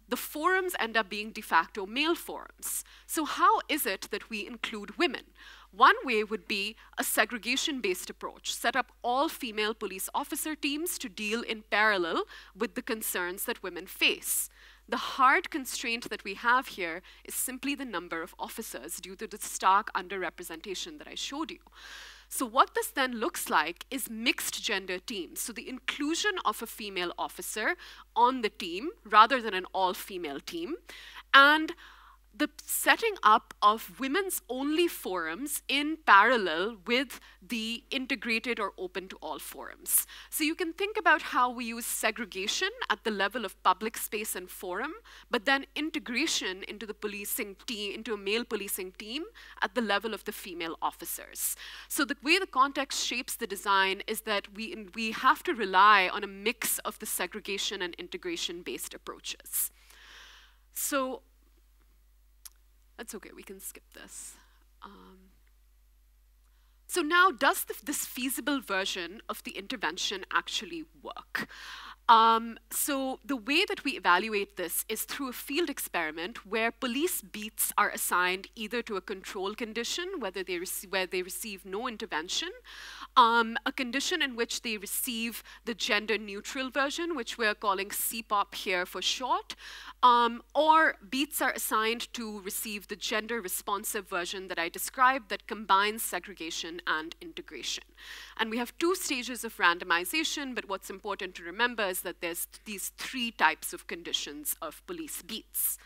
The forums end up being de facto male forums. So how is it that we include women? One way would be a segregation-based approach, set up all female police officer teams to deal in parallel with the concerns that women face. The hard constraint that we have here is simply the number of officers due to the stark underrepresentation that I showed you. So what this then looks like is mixed gender teams. So the inclusion of a female officer on the team rather than an all-female team, and the setting up of women's only forums in parallel with the integrated or open to all forums. So you can think about how we use segregation at the level of public space and forum, but then integration into the policing team, into a male policing team at the level of the female officers. So the way the context shapes the design is that we have to rely on a mix of the segregation and integration-based approaches. So that's okay, we can skip this. So now, does this feasible version of the intervention actually work? So the way that we evaluate this is through a field experiment where police beats are assigned either to a control condition, where they receive no intervention, a condition in which they receive the gender-neutral version, which we're calling CPOP here for short, or beats are assigned to receive the gender-responsive version that I described that combines segregation and integration. And we have two stages of randomization, but what's important to remember is that there's these three types of conditions of police beats.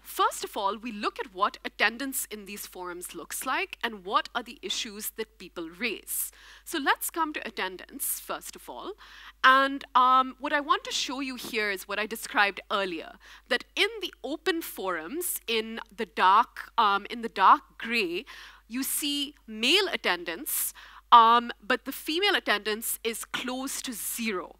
First of all, we look at what attendance in these forums looks like and what are the issues that people raise. So let's come to attendance, first of all. And what I want to show you here is what I described earlier, that in the open forums, in the dark gray, you see male attendance, but the female attendance is close to zero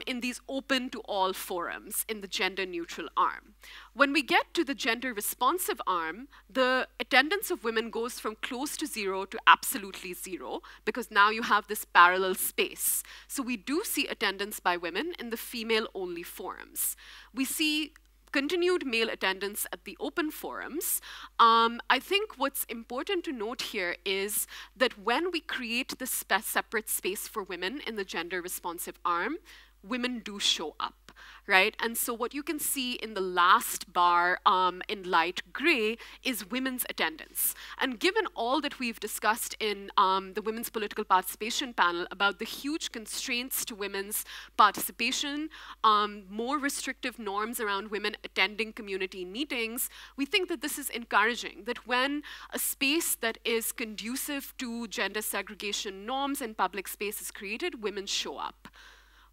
in these open to all forums in the gender neutral arm. When we get to the gender responsive arm, the attendance of women goes from close to zero to absolutely zero, because now you have this parallel space. So we do see attendance by women in the female only forums. We see continued male attendance at the open forums. I think what's important to note here is that when we create this separate space for women in the gender responsive arm, women do show up, right? And so what you can see in the last bar in light gray is women's attendance. And given all that we've discussed in the Women's Political Participation panel about the huge constraints to women's participation, more restrictive norms around women attending community meetings, we think that this is encouraging, that when a space that is conducive to gender segregation norms in public space is created, women show up.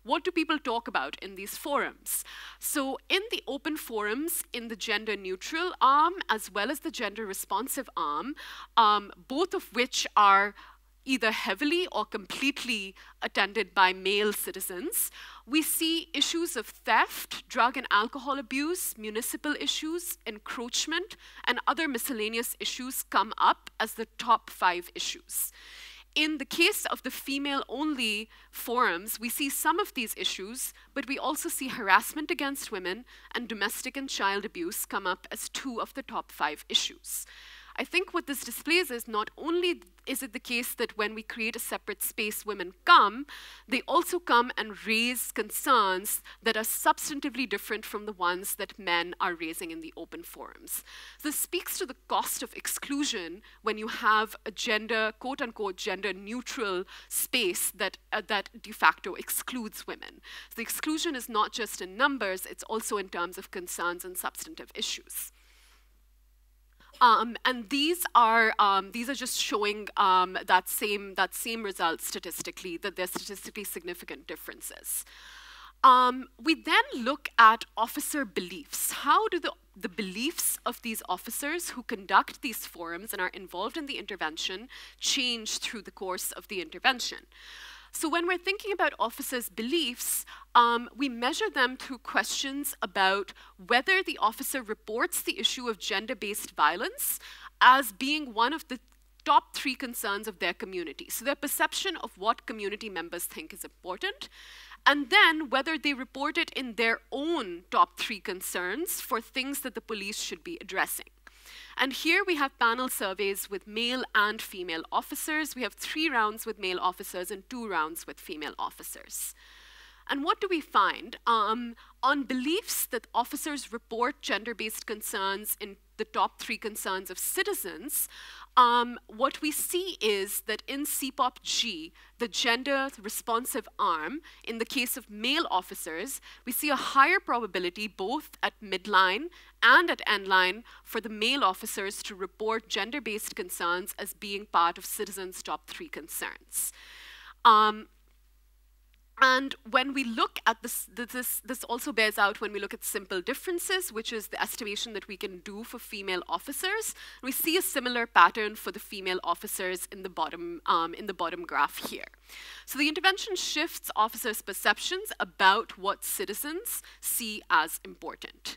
What do people talk about in these forums? So in the open forums, in the gender neutral arm, as well as the gender responsive arm, both of which are either heavily or completely attended by male citizens, we see issues of theft, drug and alcohol abuse, municipal issues, encroachment, and other miscellaneous issues come up as the top 5 issues. In the case of the female-only forums, we see some of these issues, but we also see harassment against women and domestic and child abuse come up as 2 of the top 5 issues. I think what this displays is not only is it the case that when we create a separate space, women come, they also come and raise concerns that are substantively different from the ones that men are raising in the open forums. This speaks to the cost of exclusion when you have a gender, quote unquote, gender neutral space that de facto excludes women. So the exclusion is not just in numbers, it's also in terms of concerns and substantive issues. And these are just showing that same result statistically, that there's statistically significant differences. We then look at officer beliefs. How do the beliefs of these officers who conduct these forums and are involved in the intervention change through the course of the intervention? So when we're thinking about officers' beliefs, we measure them through questions about whether the officer reports the issue of gender-based violence as being one of the top 3 concerns of their community. So their perception of what community members think is important, and then whether they report it in their own top 3 concerns for things that the police should be addressing. And here we have panel surveys with male and female officers. We have 3 rounds with male officers and 2 rounds with female officers. And what do we find? On beliefs that officers report gender-based concerns in the top 3 concerns of citizens, what we see is that in CPOP-G, the gender-responsive arm, in the case of male officers, we see a higher probability both at midline and at endline for the male officers to report gender-based concerns as being part of citizens' top 3 concerns. And when we look at this also bears out when we look at simple differences, which is the estimation that we can do for female officers. We see a similar pattern for the female officers in the bottom graph here. So the intervention shifts officers' perceptions about what citizens see as important.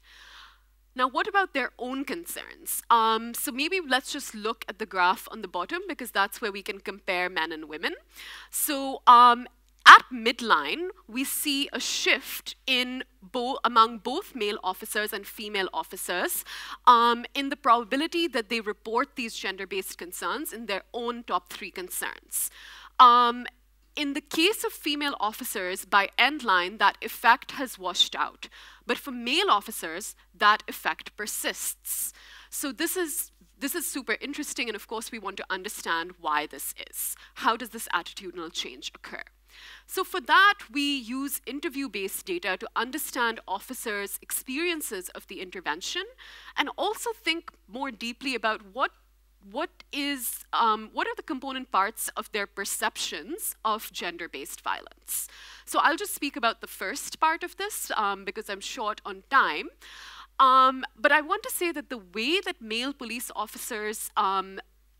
Now, what about their own concerns? So maybe let's just look at the graph on the bottom, because that's where we can compare men and women. So at midline, we see a shift among both male officers and female officers in the probability that they report these gender-based concerns in their own top 3 concerns. In the case of female officers, by endline, that effect has washed out. But for male officers, that effect persists. So this is super interesting, and of course we want to understand why this is. How does this attitudinal change occur? So for that, we use interview-based data to understand officers' experiences of the intervention, and also think more deeply about what are the component parts of their perceptions of gender-based violence. So I'll just speak about the first part of this because I'm short on time. But I want to say that the way that male police officers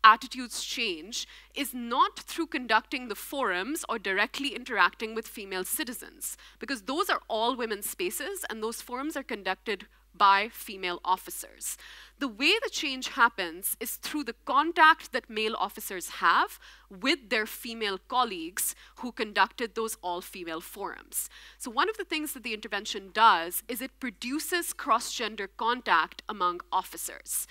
attitudes change is not through conducting the forums or directly interacting with female citizens, because those are all women's spaces and those forums are conducted by female officers. The way the change happens is through the contact that male officers have with their female colleagues who conducted those all-female forums. So one of the things that the intervention does is it produces cross-gender contact among officers.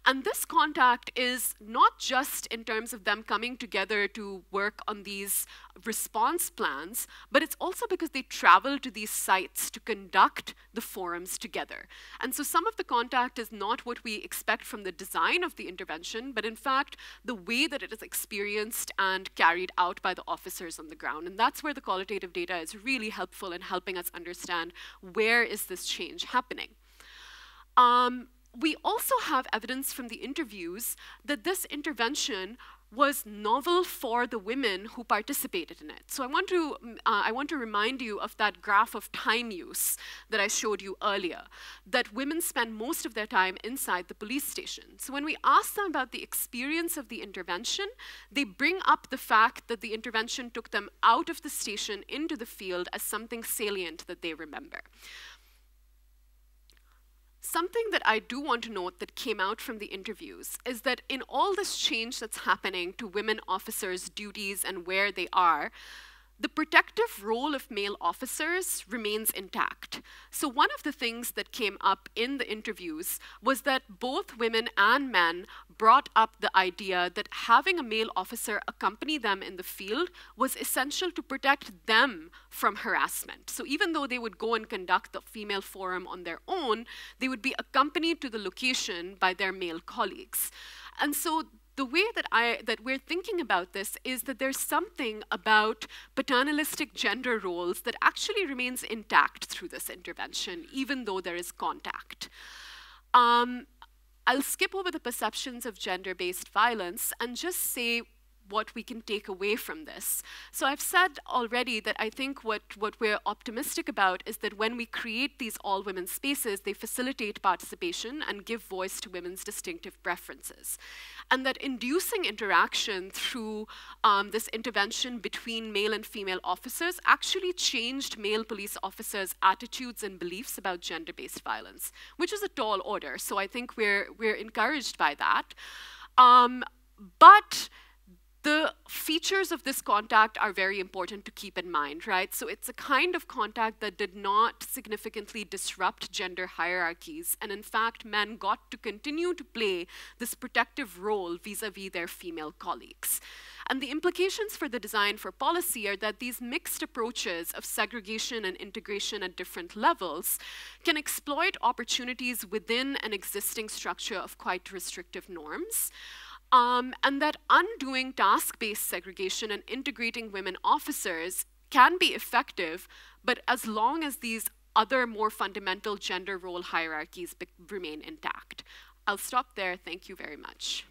And this contact is not just in terms of them coming together to work on these response plans, but it's also because they travel to these sites to conduct the forums together. And so some of the contact is not what we expect from the design of the intervention, but in fact, the way that it is experienced and carried out by the officers on the ground. And that's where the qualitative data is really helpful in helping us understand where is this change happening. We also have evidence from the interviews that this intervention was novel for the women who participated in it. So I want to remind you of that graph of time use that I showed you earlier, that women spend most of their time inside the police station. So when we ask them about the experience of the intervention, they bring up the fact that the intervention took them out of the station into the field as something salient that they remember. Something that I do want to note that came out from the interviews is that in all this change that's happening to women officers' duties and where they are, the protective role of male officers remains intact. So one of the things that came up in the interviews was that both women and men brought up the idea that having a male officer accompany them in the field was essential to protect them from harassment. So even though they would go and conduct the female forum on their own, they would be accompanied to the location by their male colleagues. And so the way that we're thinking about this is that there's something about paternalistic gender roles that actually remains intact through this intervention, even though there is contact. I'll skip over the perceptions of gender-based violence and just say what we can take away from this. So I've said already that I think what we're optimistic about is that when we create these all-women spaces, they facilitate participation and give voice to women's distinctive preferences. And that inducing interaction through this intervention between male and female officers actually changed male police officers' attitudes and beliefs about gender-based violence, which is a tall order. So I think we're encouraged by that. But the features of this contact are very important to keep in mind, right? So it's a kind of contact that did not significantly disrupt gender hierarchies. And in fact, men got to continue to play this protective role vis-a-vis their female colleagues. And the implications for the design for policy are that these mixed approaches of segregation and integration at different levels can exploit opportunities within an existing structure of quite restrictive norms. And that undoing task-based segregation and integrating women officers can be effective, but as long as these other more fundamental gender role hierarchies remain intact. I'll stop there. Thank you very much.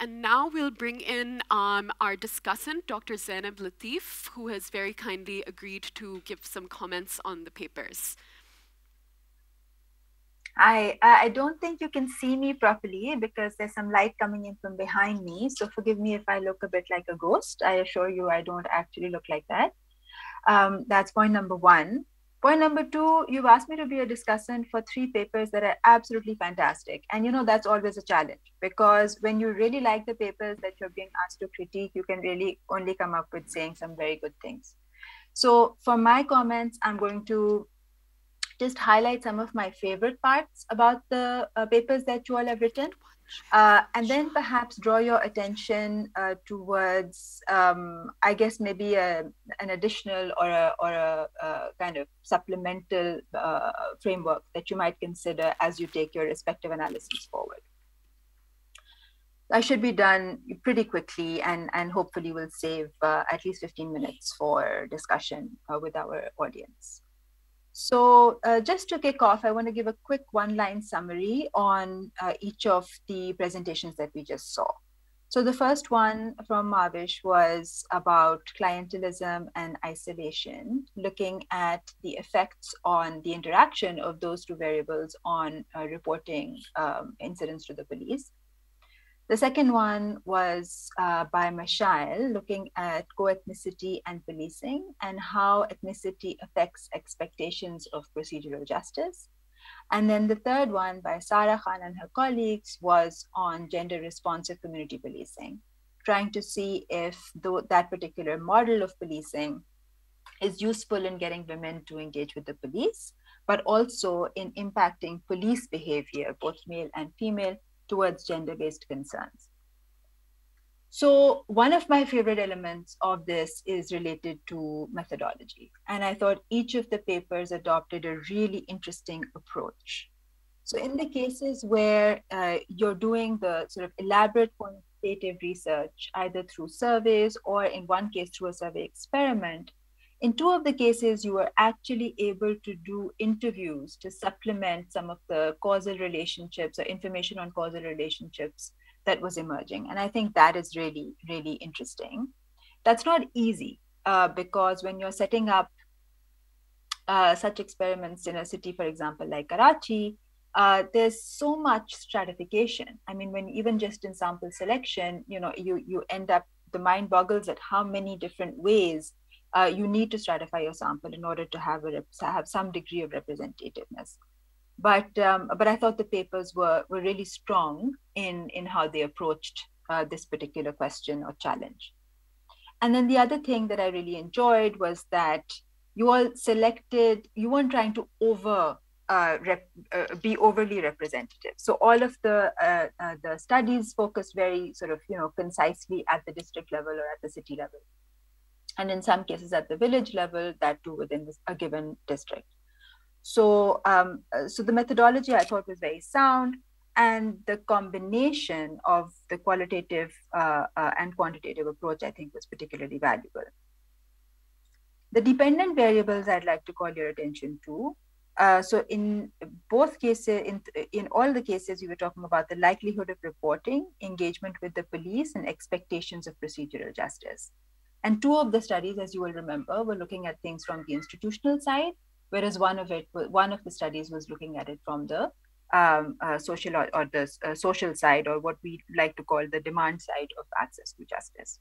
And now we'll bring in our discussant, Dr. Zainab Latif, who has very kindly agreed to give some comments on the papers. I don't think you can see me properly because there's some light coming in from behind me. So forgive me if I look a bit like a ghost. I assure you I don't actually look like that. That's point number one. Point number two, you've asked me to be a discussant for 3 papers that are absolutely fantastic. And you know, that's always a challenge because when you really like the papers that you're being asked to critique, you can really only come up with saying some very good things. So for my comments, I'm going to just highlight some of my favorite parts about the papers that you all have written, and then perhaps draw your attention towards, I guess, maybe an additional or a kind of supplemental framework that you might consider as you take your respective analyses forward. I should be done pretty quickly and hopefully will save at least 15 minutes for discussion with our audience. So just to kick off, I want to give a quick one-line summary on each of the presentations that we just saw. So the first one from Mahvish was about clientelism and isolation, looking at the effects on the interaction of those 2 variables on reporting incidents to the police. The second one was by Mashail, looking at co-ethnicity and policing and how ethnicity affects expectations of procedural justice. And then the third one by Sarah Khan and her colleagues was on gender-responsive community policing, trying to see if that particular model of policing is useful in getting women to engage with the police, but also in impacting police behavior, both male and female, towards gender-based concerns. So one of my favorite elements of this is related to methodology. And I thought each of the papers adopted a really interesting approach. So in the cases where you're doing the sort of elaborate quantitative research, either through surveys or in one case through a survey experiment, in 2 of the cases, you were actually able to do interviews to supplement some of the causal relationships or information on causal relationships that was emerging. And I think that is really, really interesting. That's not easy because when you're setting up such experiments in a city, for example, like Karachi, there's so much stratification. I mean, when even just in sample selection, you know, you end up, the mind boggles at how many different ways you need to stratify your sample in order to have some degree of representativeness. But I thought the papers were really strong in how they approached this particular question or challenge. And then the other thing that I really enjoyed was that you all selected, you weren't trying to be overly representative. So all of the studies focused very sort of, you know, concisely at the district level or at the city level. And in some cases at the village level, that too within a given district. So, so the methodology I thought was very sound, and the combination of the qualitative and quantitative approach I think was particularly valuable. The dependent variables I'd like to call your attention to So in both cases, in all the cases, we were talking about the likelihood of reporting, engagement with the police, and expectations of procedural justice. And two of the studies, as you will remember, were looking at things from the institutional side, whereas one of the studies was looking at it from the social or the social side, or what we like to call the demand side of access to justice.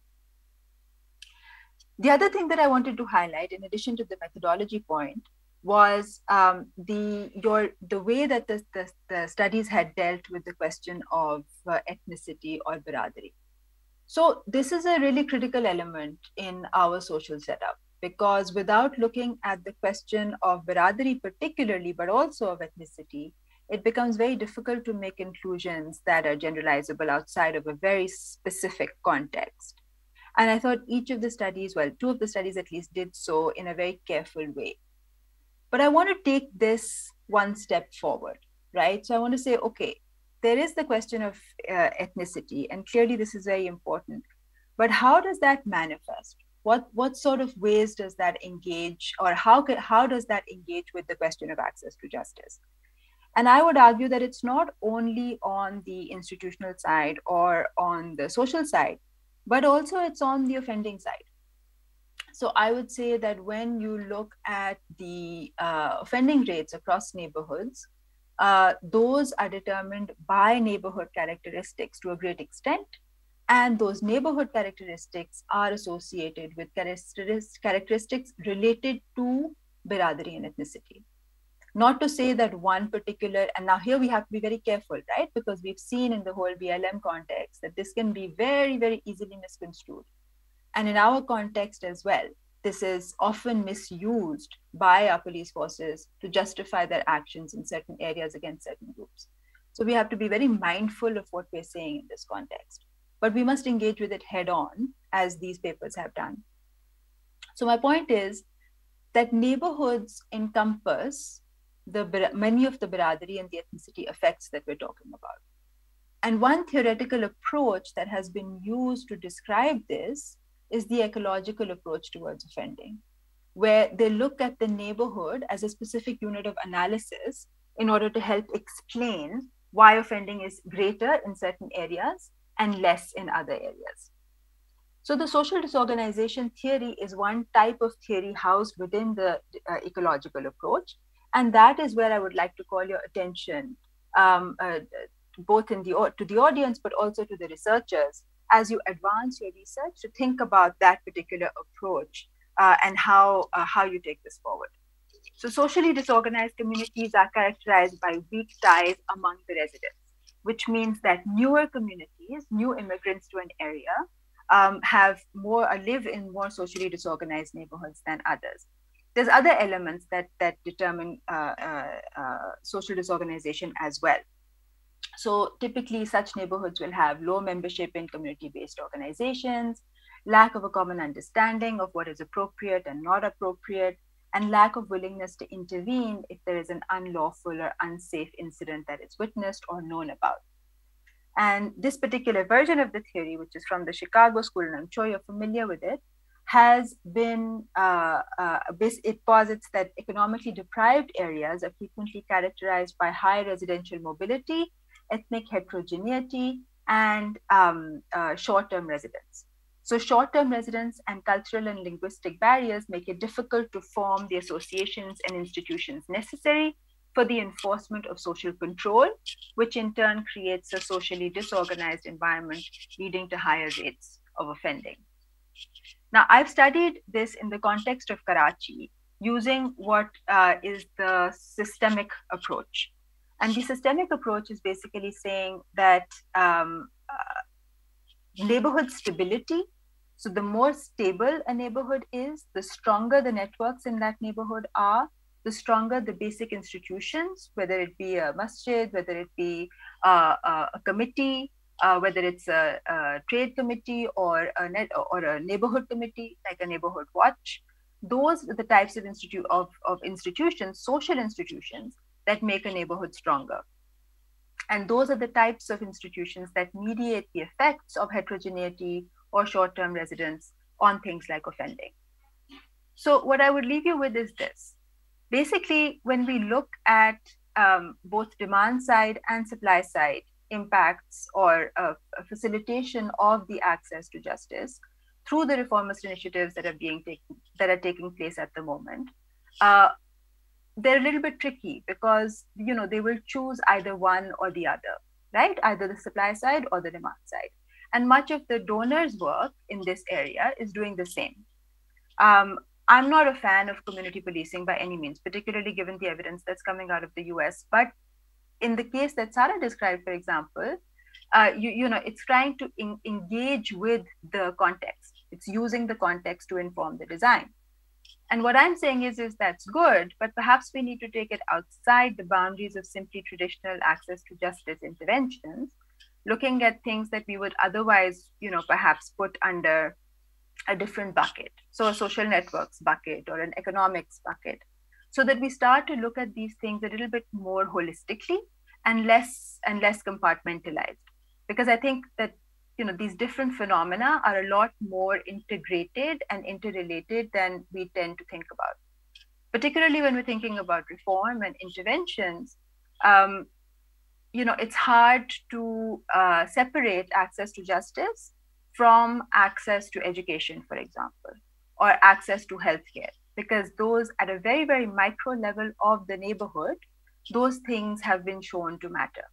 The other thing that I wanted to highlight, in addition to the methodology point, was the way that the studies had dealt with the question of ethnicity or biradari. So this is a really critical element in our social setup, because without looking at the question of biradari particularly, but also of ethnicity, it becomes very difficult to make conclusions that are generalizable outside of a very specific context. And I thought each of the studies, well, two of the studies at least, did so in a very careful way. But I want to take this one step forward, right? So I want to say, okay, there is the question of ethnicity, and clearly this is very important. But how does that manifest? What sort of ways does that engage, or how does that engage with the question of access to justice? And I would argue that it's not only on the institutional side or on the social side, but also it's on the offending side. So I would say that when you look at the offending rates across neighborhoods, those are determined by neighborhood characteristics to a great extent. And those neighborhood characteristics are associated with characteristics related to biradari and ethnicity. Not to say that one particular, and now here we have to be very careful, right? Because we've seen in the whole BLM context that this can be very, very easily misconstrued. And in our context as well, this is often misused by our police forces to justify their actions in certain areas against certain groups. So we have to be very mindful of what we're saying in this context. But we must engage with it head on, as these papers have done. So my point is that neighborhoods encompass many of the biradari and the ethnicity effects that we're talking about. And one theoretical approach that has been used to describe this is the ecological approach towards offending, where they look at the neighborhood as a specific unit of analysis in order to help explain why offending is greater in certain areas and less in other areas. So the social disorganization theory is one type of theory housed within the ecological approach. And that is where I would like to call your attention, both to the audience, but also to the researchers, as you advance your research, to think about that particular approach and how you take this forward. So socially disorganized communities are characterized by weak ties among the residents, which means that newer communities, new immigrants to an area, live in more socially disorganized neighborhoods than others. There's other elements that determine social disorganization as well. So typically such neighborhoods will have low membership in community-based organizations, lack of a common understanding of what is appropriate and not appropriate, and lack of willingness to intervene if there is an unlawful or unsafe incident that is witnessed or known about. And this particular version of the theory, which is from the Chicago School, and I'm sure you're familiar with it, has been, it posits that economically deprived areas are frequently characterized by high residential mobility, ethnic heterogeneity, and short-term residence. So short-term residence and cultural and linguistic barriers make it difficult to form the associations and institutions necessary for the enforcement of social control, which in turn creates a socially disorganized environment, leading to higher rates of offending. Now, I've studied this in the context of Karachi using what is the systemic approach. And the systemic approach is basically saying that neighborhood stability, so the more stable a neighborhood is, the stronger the networks in that neighborhood are, the stronger the basic institutions, whether it be a masjid, whether it be a committee, whether it's a trade committee or a neighborhood committee, like a neighborhood watch. Those are the types of institutions, social institutions, that make a neighborhood stronger. And those are the types of institutions that mediate the effects of heterogeneity or short-term residence on things like offending. So what I would leave you with is this. basically, when we look at both demand side and supply side impacts or facilitation of the access to justice through the reformist initiatives that are taking place at the moment, they're a little bit tricky because they will choose either one or the other, right? Either the supply side or the demand side. And much of the donors' work in this area is doing the same. I'm not a fan of community policing by any means, particularly given the evidence that's coming out of the US. But in the case that Sarah described, for example, it's trying to engage with the context. It's using the context to inform the design. And what I'm saying is that's good, but perhaps we need to take it outside the boundaries of simply traditional access to justice interventions, looking at things that we would otherwise, perhaps put under a different bucket. So a social networks bucket or an economics bucket, so that we start to look at these things a little bit more holistically and less compartmentalized. Because I think that these different phenomena are a lot more integrated and interrelated than we tend to think about. Particularly when we're thinking about reform and interventions, it's hard to separate access to justice from access to education, for example, or access to healthcare, because those at a very, very micro level of the neighborhood, those things have been shown to matter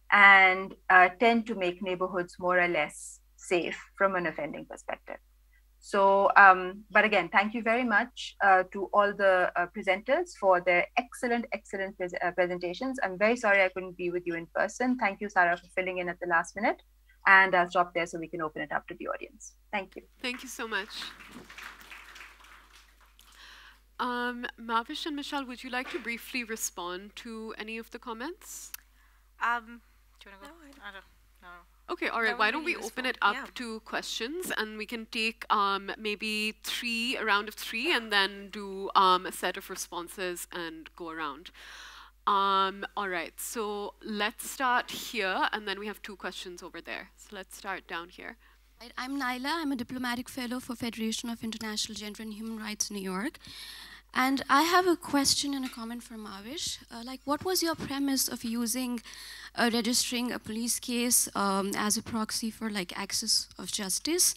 and tend to make neighborhoods more or less safe from an offending perspective. So, but again, thank you very much to all the presenters for their excellent presentations. I'm very sorry I couldn't be with you in person. Thank you, Sarah, for filling in at the last minute. And I'll stop there so we can open it up to the audience. Thank you. Thank you so much. Mahvish and Mashail, would you like to briefly respond to any of the comments? Do you want to go? I don't know. Okay, all right. Why don't we open it up to questions, and we can take maybe a round of three, and then do a set of responses and go around. All right, so let's start here, and then we have two questions over there. So let's start down here. I'm Naila. I'm a diplomatic fellow for Federation of International Gender and Human Rights, New York. And I have a question and a comment for Mahvish. What was your premise of registering a police case as a proxy for access of justice?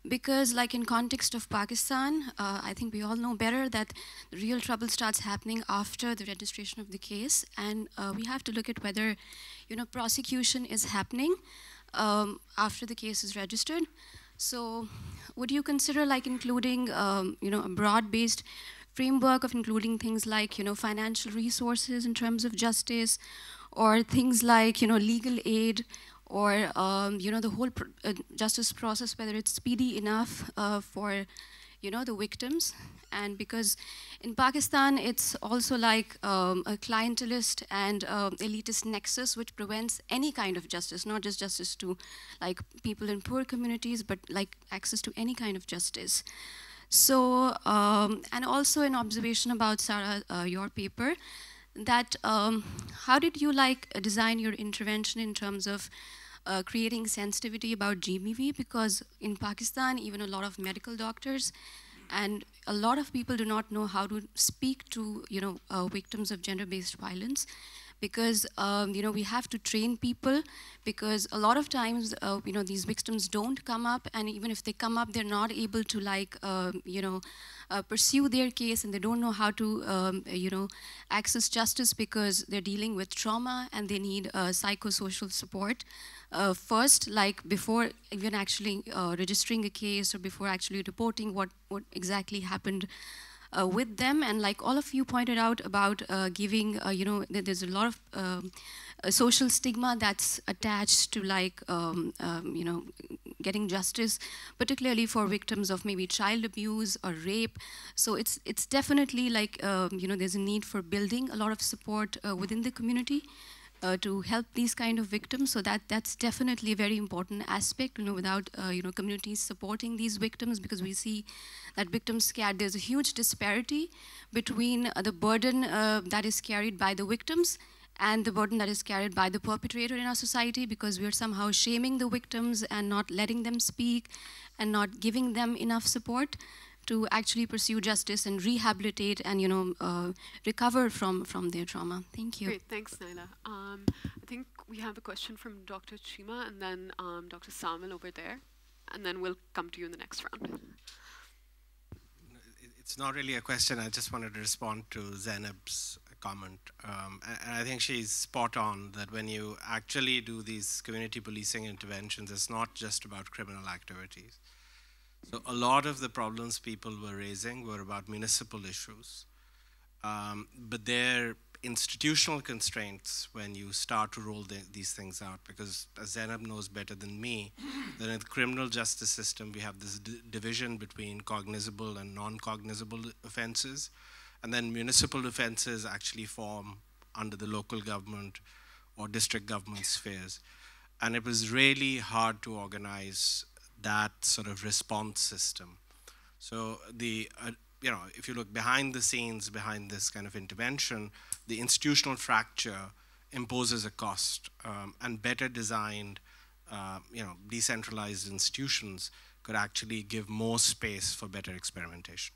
Because in context of Pakistan, I think we all know better that the real trouble starts happening after the registration of the case. And we have to look at whether, prosecution is happening after the case is registered. So would you consider including, a broad-based framework of including things like, financial resources in terms of justice, or things like, legal aid, or the whole justice process, whether it's speedy enough for the victims? And because in Pakistan, it's also a clientelist and elitist nexus, which prevents any kind of justice, not just justice to people in poor communities, but access to any kind of justice. So, and also an observation about Sarah, your paper, that how did you design your intervention in terms of creating sensitivity about GBV? Because in Pakistan, even a lot of medical doctors and a lot of people do not know how to speak to victims of gender-based violence, because we have to train people, because a lot of times these victims don't come up, and even if they come up, they're not able to pursue their case, and they don't know how to access justice because they're dealing with trauma and they need psychosocial support first, before even actually registering a case or before actually reporting what exactly happened with them. And all of you pointed out about giving, there's a lot of social stigma that's attached to getting justice, particularly for victims of maybe child abuse or rape. So it's definitely there's a need for building a lot of support within the community to help these kind of victims. So that's definitely a very important aspect, without communities supporting these victims, because we see that victims there's a huge disparity between the burden that is carried by the victims and the burden that is carried by the perpetrator in our society, because we are somehow shaming the victims and not letting them speak and not giving them enough support. to actually pursue justice and rehabilitate and, recover from their trauma? Thank you. Great, thanks, Naila. I think we have a question from Dr. Chima and then Dr. Samuel over there, and then we'll come to you in the next round. It's not really a question. I just wanted to respond to Zainab's comment. And I think she's spot on that when you actually do these community policing interventions, it's not just about criminal activities. So a lot of the problems people were raising were about municipal issues. But they're institutional constraints when you start to roll these things out, because as Zainab knows better than me, that in the criminal justice system, we have this division between cognizable and non-cognizable offenses, and then municipal offenses actually form under the local government or district government spheres. And it was really hard to organize that sort of response system. So if you look behind the scenes, behind this kind of intervention, the institutional fracture imposes a cost, and better designed, decentralized institutions could actually give more space for better experimentation.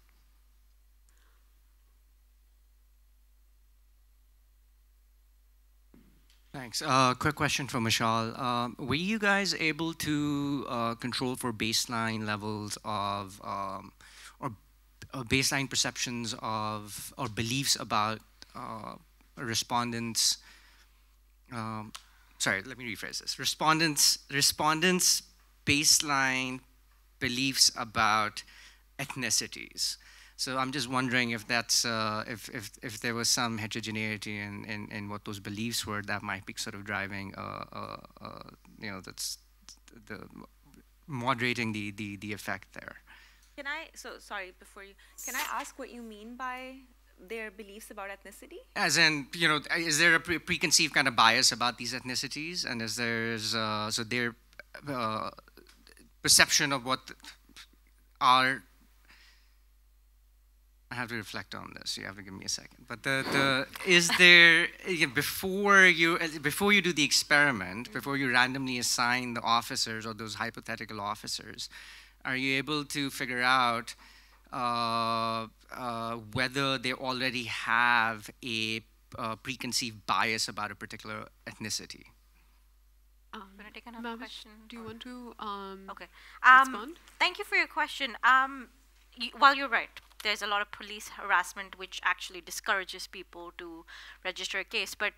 Thanks. Quick question for Mashail. Were you guys able to control for baseline levels of, or baseline perceptions of, or beliefs about respondents? Sorry, let me rephrase this. Respondents' baseline beliefs about ethnicities. So I'm just wondering if that's if there was some heterogeneity in what those beliefs were that might be sort of driving that's the moderating the effect there. Can I can I ask what you mean by their beliefs about ethnicity? As in, is there a preconceived kind of bias about these ethnicities, and is there so their perception of what are. I have to reflect on this. You have to give me a second. But is there, before you do the experiment, before you randomly assign the officers or those hypothetical officers, are you able to figure out whether they already have a preconceived bias about a particular ethnicity? Can I take another Mahvish, question? do you want to okay. respond? Thank you for your question. While you're right, there's a lot of police harassment which actually discourages people to register a case. But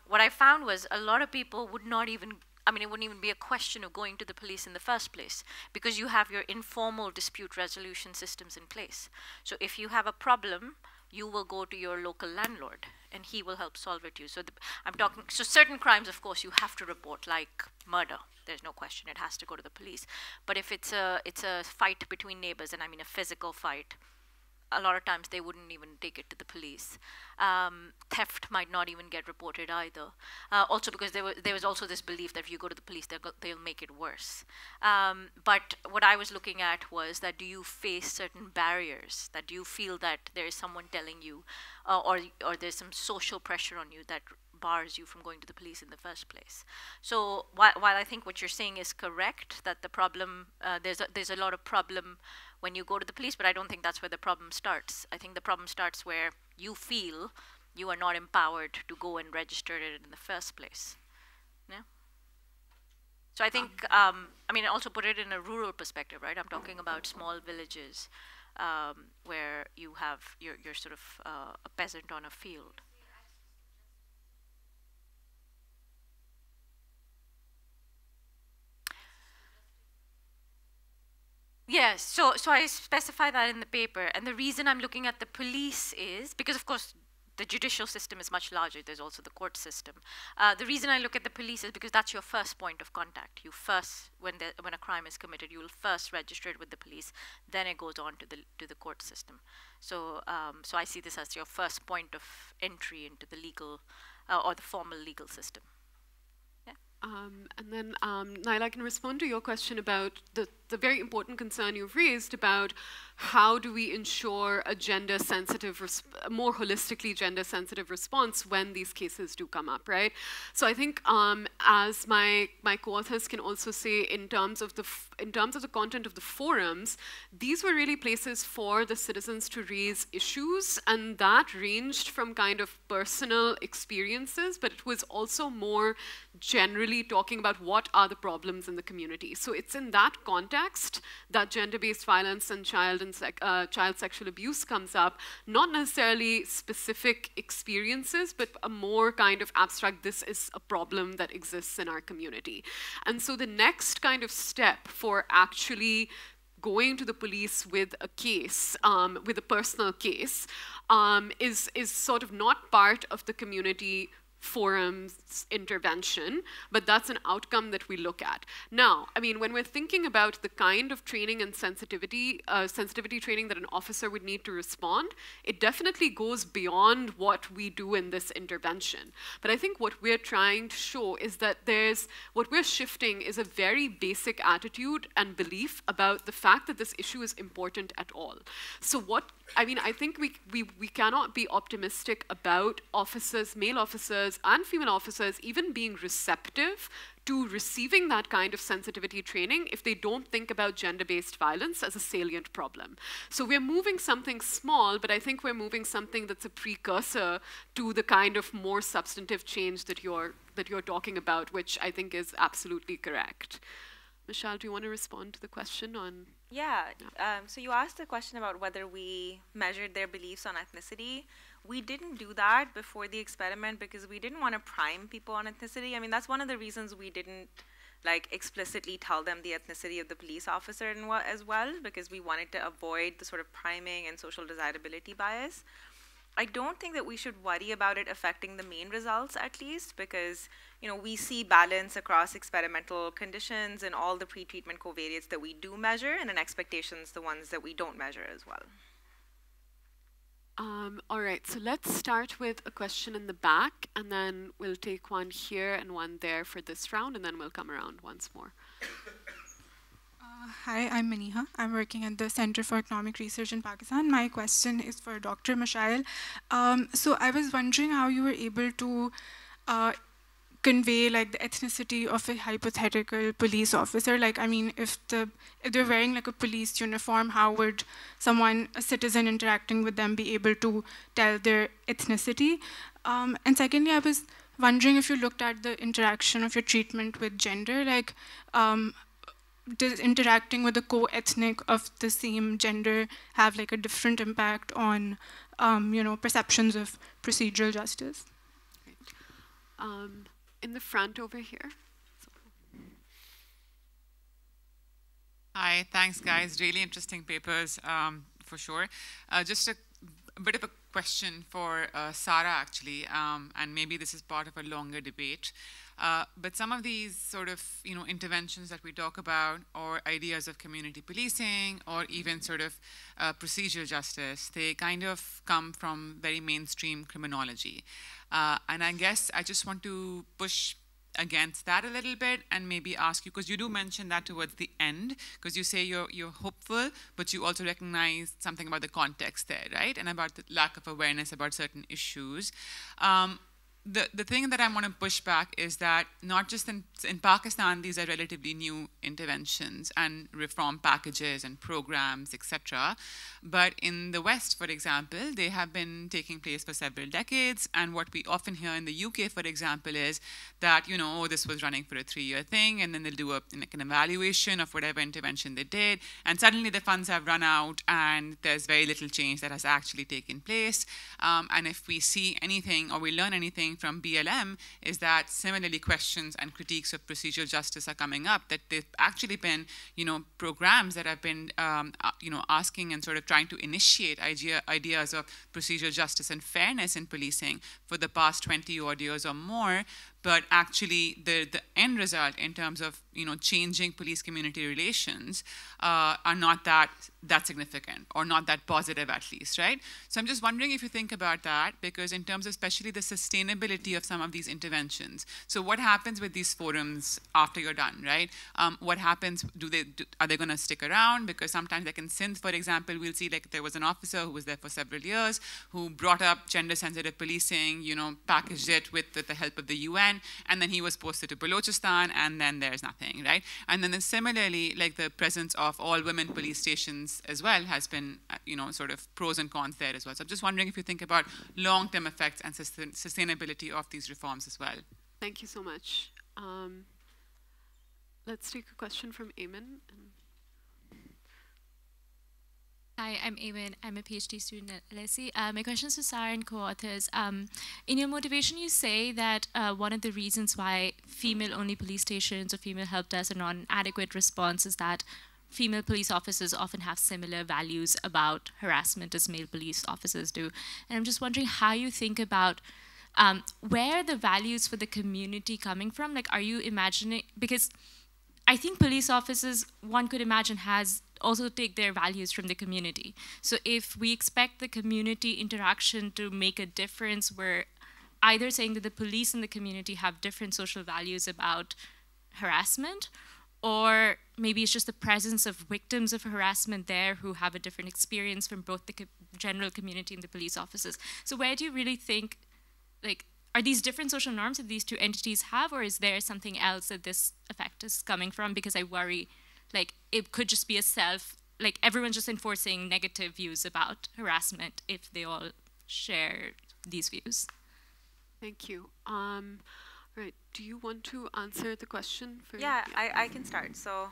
what I found was a lot of people would not even, it wouldn't even be a question of going to the police in the first place, because you have your informal dispute resolution systems in place. So if you have a problem, you will go to your local landlord and he will help solve it to you. So so certain crimes, of course, you have to report, like murder. There's no question, it has to go to the police. But if it's a fight between neighbors, and a physical fight, a lot of times they wouldn't even take it to the police. Theft might not even get reported either. Also because there was also this belief that if you go to the police, they'll make it worse. But what I was looking at was that, do you face certain barriers? That do you feel that there is someone telling you, or there's some social pressure on you that bars you from going to the police in the first place? So while I think what you're saying is correct, that the problem, there's a lot of problem when you go to the police, but I don't think that's where the problem starts. I think the problem starts where you feel you are not empowered to go and register it in the first place. Yeah. So I think, also put it in a rural perspective, right? I'm talking about small villages where you're sort of a peasant on a field. Yes, so I specify that in the paper, and the reason I'm looking at the police is because, of course, the judicial system is much larger. There's also the court system. The reason I look at the police is because that's your first point of contact. You first, when a crime is committed, you will first register it with the police. Then it goes on to the court system. So I see this as your first point of entry into the legal or the formal legal system. And then Naila, I can respond to your question about the the very important concern you've raised about how do we ensure a gender-sensitive, more holistically gender-sensitive response when these cases do come up, right? So I think, as my co-authors can also say, in terms of the content of the forums, these were really places for the citizens to raise issues, and that ranged from kind of personal experiences, but it was also more generally talking about what are the problems in the community. So it's in that context that gender-based violence and child sexual abuse comes up, not necessarily specific experiences, but a more kind of abstract, this is a problem that exists in our community. And so the next kind of step for actually going to the police with a case, with a personal case, is sort of not part of the community forum's intervention, but that's an outcome that we look at. Now, I mean, when we're thinking about the kind of training and sensitivity training that an officer would need to respond, it definitely goes beyond what we do in this intervention. But I think what we're trying to show is that what we're shifting is a very basic attitude and belief about the fact that this issue is important at all. So I think we cannot be optimistic about officers, male officers and female officers even being receptive to receiving that kind of sensitivity training if they don't think about gender-based violence as a salient problem. So we're moving something small, but I think we're moving something that's a precursor to the kind of more substantive change that you're talking about, which I think is absolutely correct. Mashail, do you want to respond to the question on? Yeah, so you asked a question about whether we measured their beliefs on ethnicity. We didn't do that before the experiment because we didn't want to prime people on ethnicity. I mean, that's one of the reasons we didn't explicitly tell them the ethnicity of the police officer as well, because we wanted to avoid the sort of priming and social desirability bias. I don't think that we should worry about it affecting the main results, at least, because we see balance across experimental conditions and all the pre-treatment covariates that we do measure, and in expectations, the ones that we don't measure as well. All right, so let's start with a question in the back, and then we'll take one here and one there for this round, and then we'll come around once more. Hi, I'm Maniha. I'm working at the Center for Economic Research in Pakistan. My question is for Dr. Mashail. So I was wondering how you were able to convey the ethnicity of a hypothetical police officer. I mean, if they're wearing a police uniform, how would a citizen interacting with them be able to tell their ethnicity? And secondly, I was wondering if you looked at the interaction of your treatment with gender, does interacting with a co-ethnic of the same gender have a different impact on perceptions of procedural justice? In the front over here. Hi, thanks guys. Really interesting papers for sure. Just a bit of a question for Sarah actually, and maybe this is part of a longer debate. But some of these sort of interventions that we talk about, or ideas of community policing, or even sort of procedural justice, they kind of come from very mainstream criminology. And I guess I just want to push against that a little bit and maybe ask you, because you do mention that towards the end, because you say you're hopeful, but you also recognize something about the context there, right? And about the lack of awareness about certain issues. The thing that I want to push back is that not just in Pakistan, these are relatively new interventions and reform packages and programs, etc. But in the West, for example, they have been taking place for several decades. And what we often hear in the UK, for example, is that, this was running for a 3-year thing, and then they'll do an evaluation of whatever intervention they did. And suddenly the funds have run out, and there's very little change that has actually taken place. And if we see anything or we learn anything from BLM, is that similarly questions and critiques of procedural justice are coming up, that they've actually been, programs that have been, asking and sort of trying to initiate ideas of procedural justice and fairness in policing for the past 20 odd years or more, but actually the end result in terms of changing police-community relations are not that significant, or not that positive at least, right? So I'm just wondering if you think about that, because in terms of especially the sustainability of some of these interventions. So what happens with these forums after you're done, right? What happens, are they going to stick around? Because sometimes like in Sindh, for example, we'll see like there was an officer who was there for several years who brought up gender-sensitive policing, packaged it with the help of the UN, and then he was posted to Balochistan, and then there's nothing, right? And then similarly, like the presence of all-women police stations as well has been, sort of pros and cons there as well. So I'm just wondering if you think about long-term effects and sustainability of these reforms as well. Thank you so much. Let's take a question from Eamon. Hi, I'm Eamon. I'm a PhD student at LSE. My question is to Sarah and co-authors. In your motivation, you say that one of the reasons why female-only police stations or female help desks are not an adequate response is that female police officers often have similar values about harassment as male police officers do. And I'm just wondering how you think about where are the values for the community coming from? Like, are you imagining, because I think police officers, one could imagine, also take their values from the community. So if we expect the community interaction to make a difference, we're either saying that the police and the community have different social values about harassment, or maybe it's just the presence of victims of harassment there who have a different experience from both the general community and the police officers. So where do you really think, like, are these different social norms that these two entities have, or is there something else that this effect is coming from? Because I worry, like, it could just be like everyone's just enforcing negative views about harassment if they all share these views. Thank you. Right, do you want to answer the question? Yeah, I can start. So,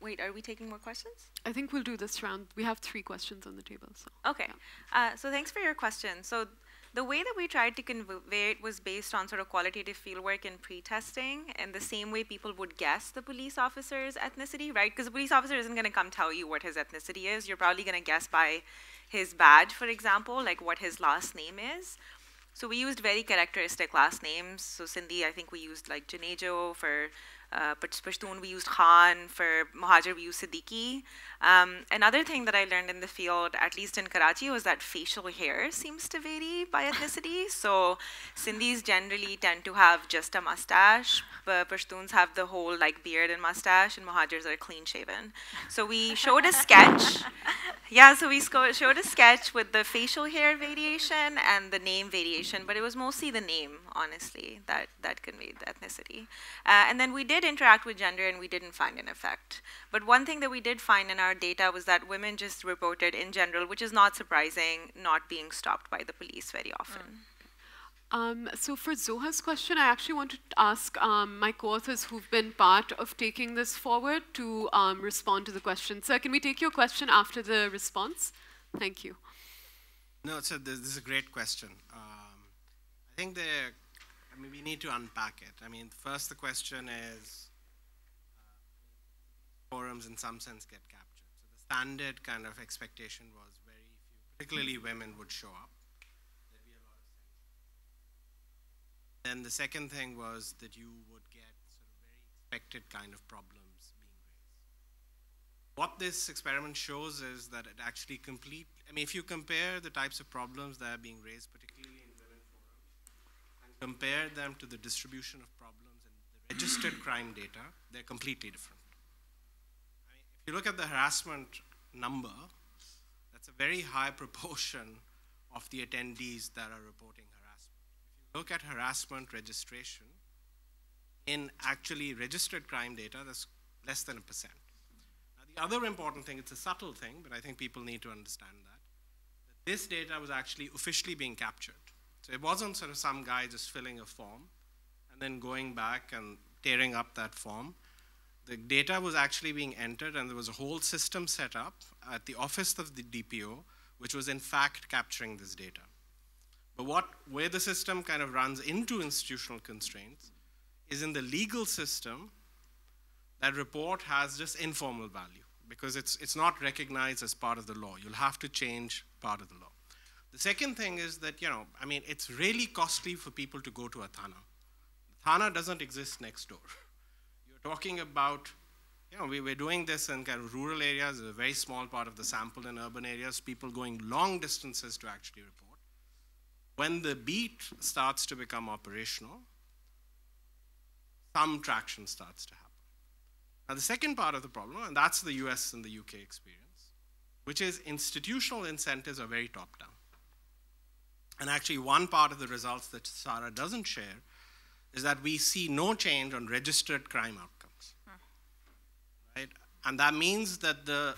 wait, are we taking more questions? I think we'll do this round. We have 3 questions on the table. So. Okay, yeah. So thanks for your question. So the way that we tried to convey it was based on sort of qualitative fieldwork and pre-testing, and the same way people would guess the police officer's ethnicity, right? Because the police officer isn't going to come tell you what his ethnicity is. You're probably going to guess by his badge, for example, like what his last name is. So we used very characteristic last names. So Sindhi, I think we used like Junejo. For Pashtun, we used Khan. For Muhajir, we used Siddiqui. Another thing that I learned in the field, at least in Karachi, was that facial hair seems to vary by ethnicity. So Sindhis generally tend to have just a mustache, but Pashtuns have the whole like beard and mustache, and Muhajirs are clean shaven. So we showed a sketch. Yeah, so we showed a sketch with the facial hair variation and the name variation, but it was mostly the name, honestly, that conveyed the ethnicity. And then we did interact with gender, and we didn't find an effect. But one thing that we did find in our data was that women just reported in general, which is not surprising, not being stopped by the police very often. So for Zoha's question, I actually want to ask my co-authors who've been part of taking this forward to respond to the question. Sir, can we take your question after the response? Thank you. No, so this is a great question. I think we need to unpack it. I mean, first the question is, forums in some sense get captured. So the standard kind of expectation was very few, particularly women, would show up. There'd be a lot of censure. Then the second thing was that you would get sort of very expected kind of problems being raised. What this experiment shows is that it actually if you compare the types of problems that are being raised, particularly in women forums, and compare them to the distribution of problems in the registered crime data, they're completely different. If you look at the harassment number, that's a very high proportion of the attendees that are reporting harassment. If you look at harassment registration, in actually registered crime data, that's less than 1%. Now, the other important thing, it's a subtle thing, but I think people need to understand that this data was actually officially being captured. So it wasn't sort of some guy just filling a form and then going back and tearing up that form. The data was actually being entered, and there was a whole system set up at the office of the DPO, which was in fact capturing this data. But where the system kind of runs into institutional constraints is in the legal system. That report has just informal value because it's not recognized as part of the law. You'll have to change part of the law. The second thing is that, I mean, it's really costly for people to go to a thana. Thana doesn't exist next door. You're talking about, we're doing this in kind of rural areas, a very small part of the sample in urban areas, people going long distances to actually report. When the beat starts to become operational, some traction starts to happen. Now, the second part of the problem, and that's the US and the UK experience, which is institutional incentives are very top-down. And actually, one part of the results that Sarah doesn't share is that we see no change on registered crime outcomes. Right? And that means that the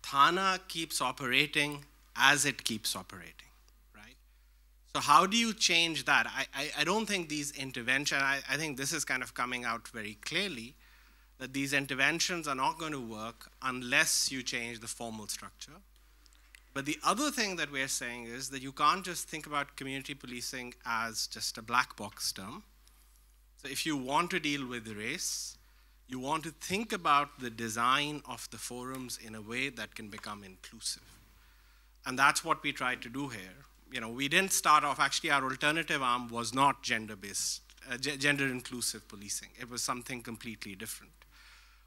Thana keeps operating as it keeps operating. Right? So how do you change that? I don't think these interventions, I think this is kind of coming out very clearly, that these interventions are not going to work unless you change the formal structure. But the other thing that we're saying is that you can't just think about community policing as just a black box term. So if you want to deal with race, you want to think about the design of the forums in a way that can become inclusive. And that's what we tried to do here. We didn't start off, actually our alternative arm was not gender-based, gender-inclusive policing. It was something completely different.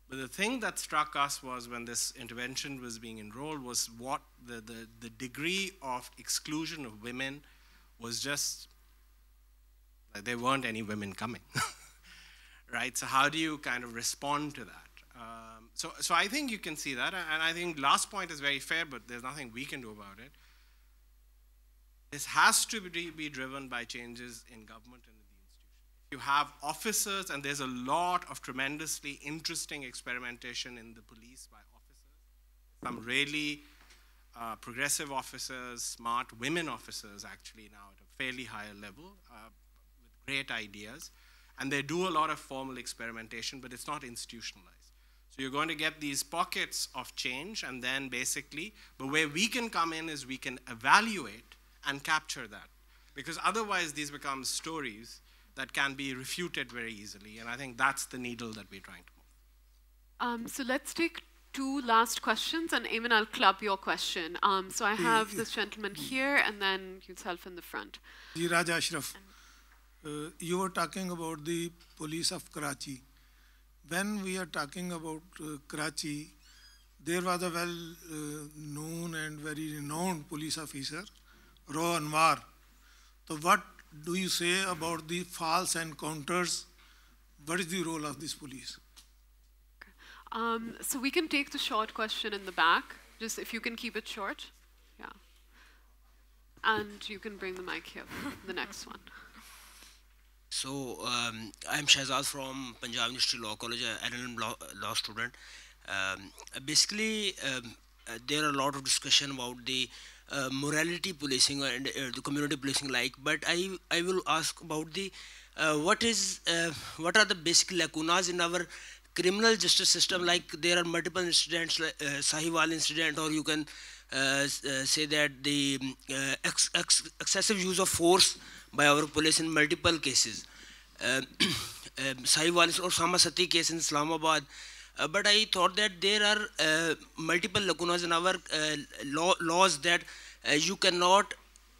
But the thing that struck us was when this intervention was being enrolled was what the degree of exclusion of women was just, like there weren't any women coming, right? So how do you kind of respond to that? So I think you can see that, and I think last point is very fair, but there's nothing we can do about it. This has to be driven by changes in government and you have officers, and there's a lot of tremendously interesting experimentation in the police by officers. Some really progressive officers, smart women officers actually now at a fairly higher level with great ideas. And they do a lot of formal experimentation, but it's not institutionalized. So you're going to get these pockets of change, and then basically, but where we can come in is we can evaluate and capture that. Because otherwise these become stories that can be refuted very easily. And I think that's the needle that we're trying to move. So let's take two last questions, and Eamon, I'll club your question. So I have this gentleman here, and then yourself in the front. Raj Ashraf, you were talking about the police of Karachi. When we are talking about Karachi, there was a well-known and very renowned police officer, Ro Anwar. So what do you say about the false encounters? What is the role of this police? So we can take the short question in the back, just if you can keep it short. Yeah. And you can bring the mic here, the next one. So I'm Shahzad from Punjab University Law College, an LLM law student. Basically, there are a lot of discussion about the morality policing and the community policing but I will ask about the what are the basic lacunas in our criminal justice system, like there are multiple incidents like Sahiwal incident, or you can say that the excessive use of force by our police in multiple cases. Sahiwal or Samasati case in Islamabad. But I thought that there are multiple lacunas in our laws that you cannot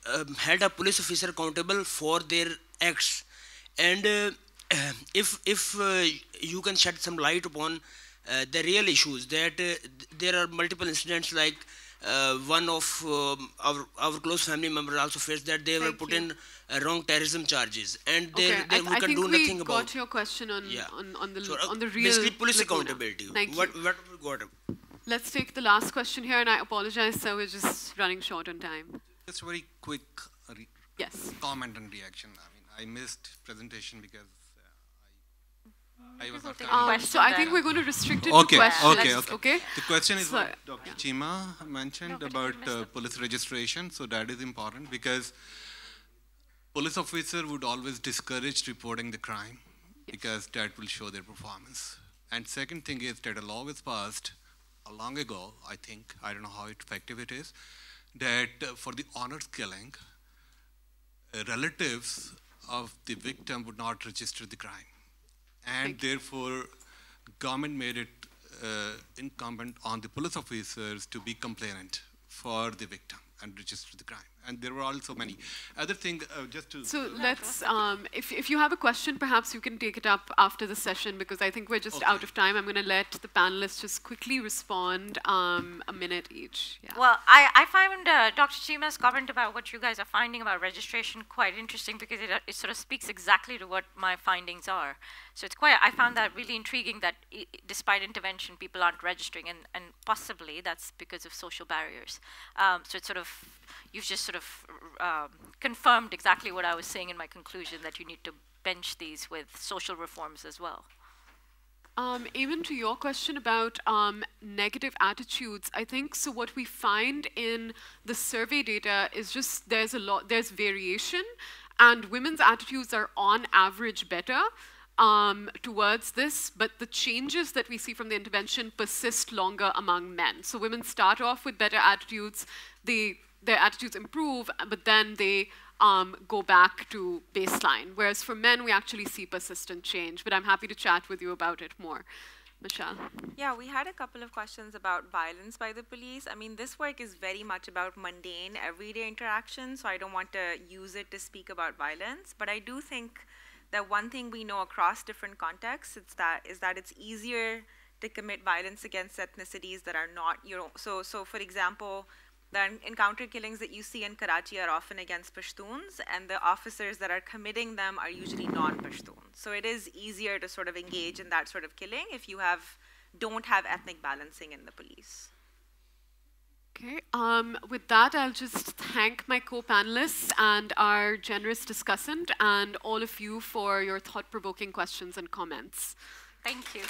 hold a police officer accountable for their acts. And if you can shed some light upon the real issues, that there are multiple incidents like one of our close family members also faced that they were put in wrong terrorism charges, and we can do nothing about. I think we got your question on the real basically police accountability. Thank what you. What we got? Let's take the last question here, and I apologize, sir, we're just running short on time. Just a very quick comment and reaction. I mean, I missed presentation because I was not so I think we're going to restrict it to questions. Okay. The question is what Dr. Chima mentioned about police registration. So that is important because police officer would always discourage reporting the crime because that will show their performance. And second thing is that a law was passed long ago, I think, I don't know how effective it is, that for the honors killing, relatives of the victim would not register the crime. And therefore, government made it incumbent on the police officers to be complainant for the victim and register the crime. And there were also many other things. Just to so let's, if you have a question, perhaps you can take it up after the session, because I think we're just out of time. I'm going to let the panelists just quickly respond, a minute each. Yeah. Well, I find Dr. Chima's comment about what you guys are finding about registration quite interesting, because it sort of speaks exactly to what my findings are. So it's quite, I found that really intriguing that despite intervention, people aren't registering, and possibly that's because of social barriers. So it's sort of, you've just sort of confirmed exactly what I was saying in my conclusion, that you need to bench these with social reforms as well. Even to your question about negative attitudes, I think, so what we find in the survey data is just there's variation, and women's attitudes are on average better towards this, but the changes that we see from the intervention persist longer among men. So women start off with better attitudes, their attitudes improve, but then they go back to baseline. Whereas for men, we actually see persistent change. But I'm happy to chat with you about it more. Mashail. Yeah, we had a couple of questions about violence by the police. I mean, this work is very much about mundane, everyday interaction, so I don't want to use it to speak about violence. But I do think that one thing we know across different contexts is that it's easier to commit violence against ethnicities that are not, so for example, the encounter killings that you see in Karachi are often against Pashtuns, and the officers that are committing them are usually non-Pashtuns. So it is easier to sort of engage in that sort of killing if you don't have ethnic balancing in the police. Okay, with that, I'll just thank my co-panelists and our generous discussant and all of you for your thought-provoking questions and comments. Thank you.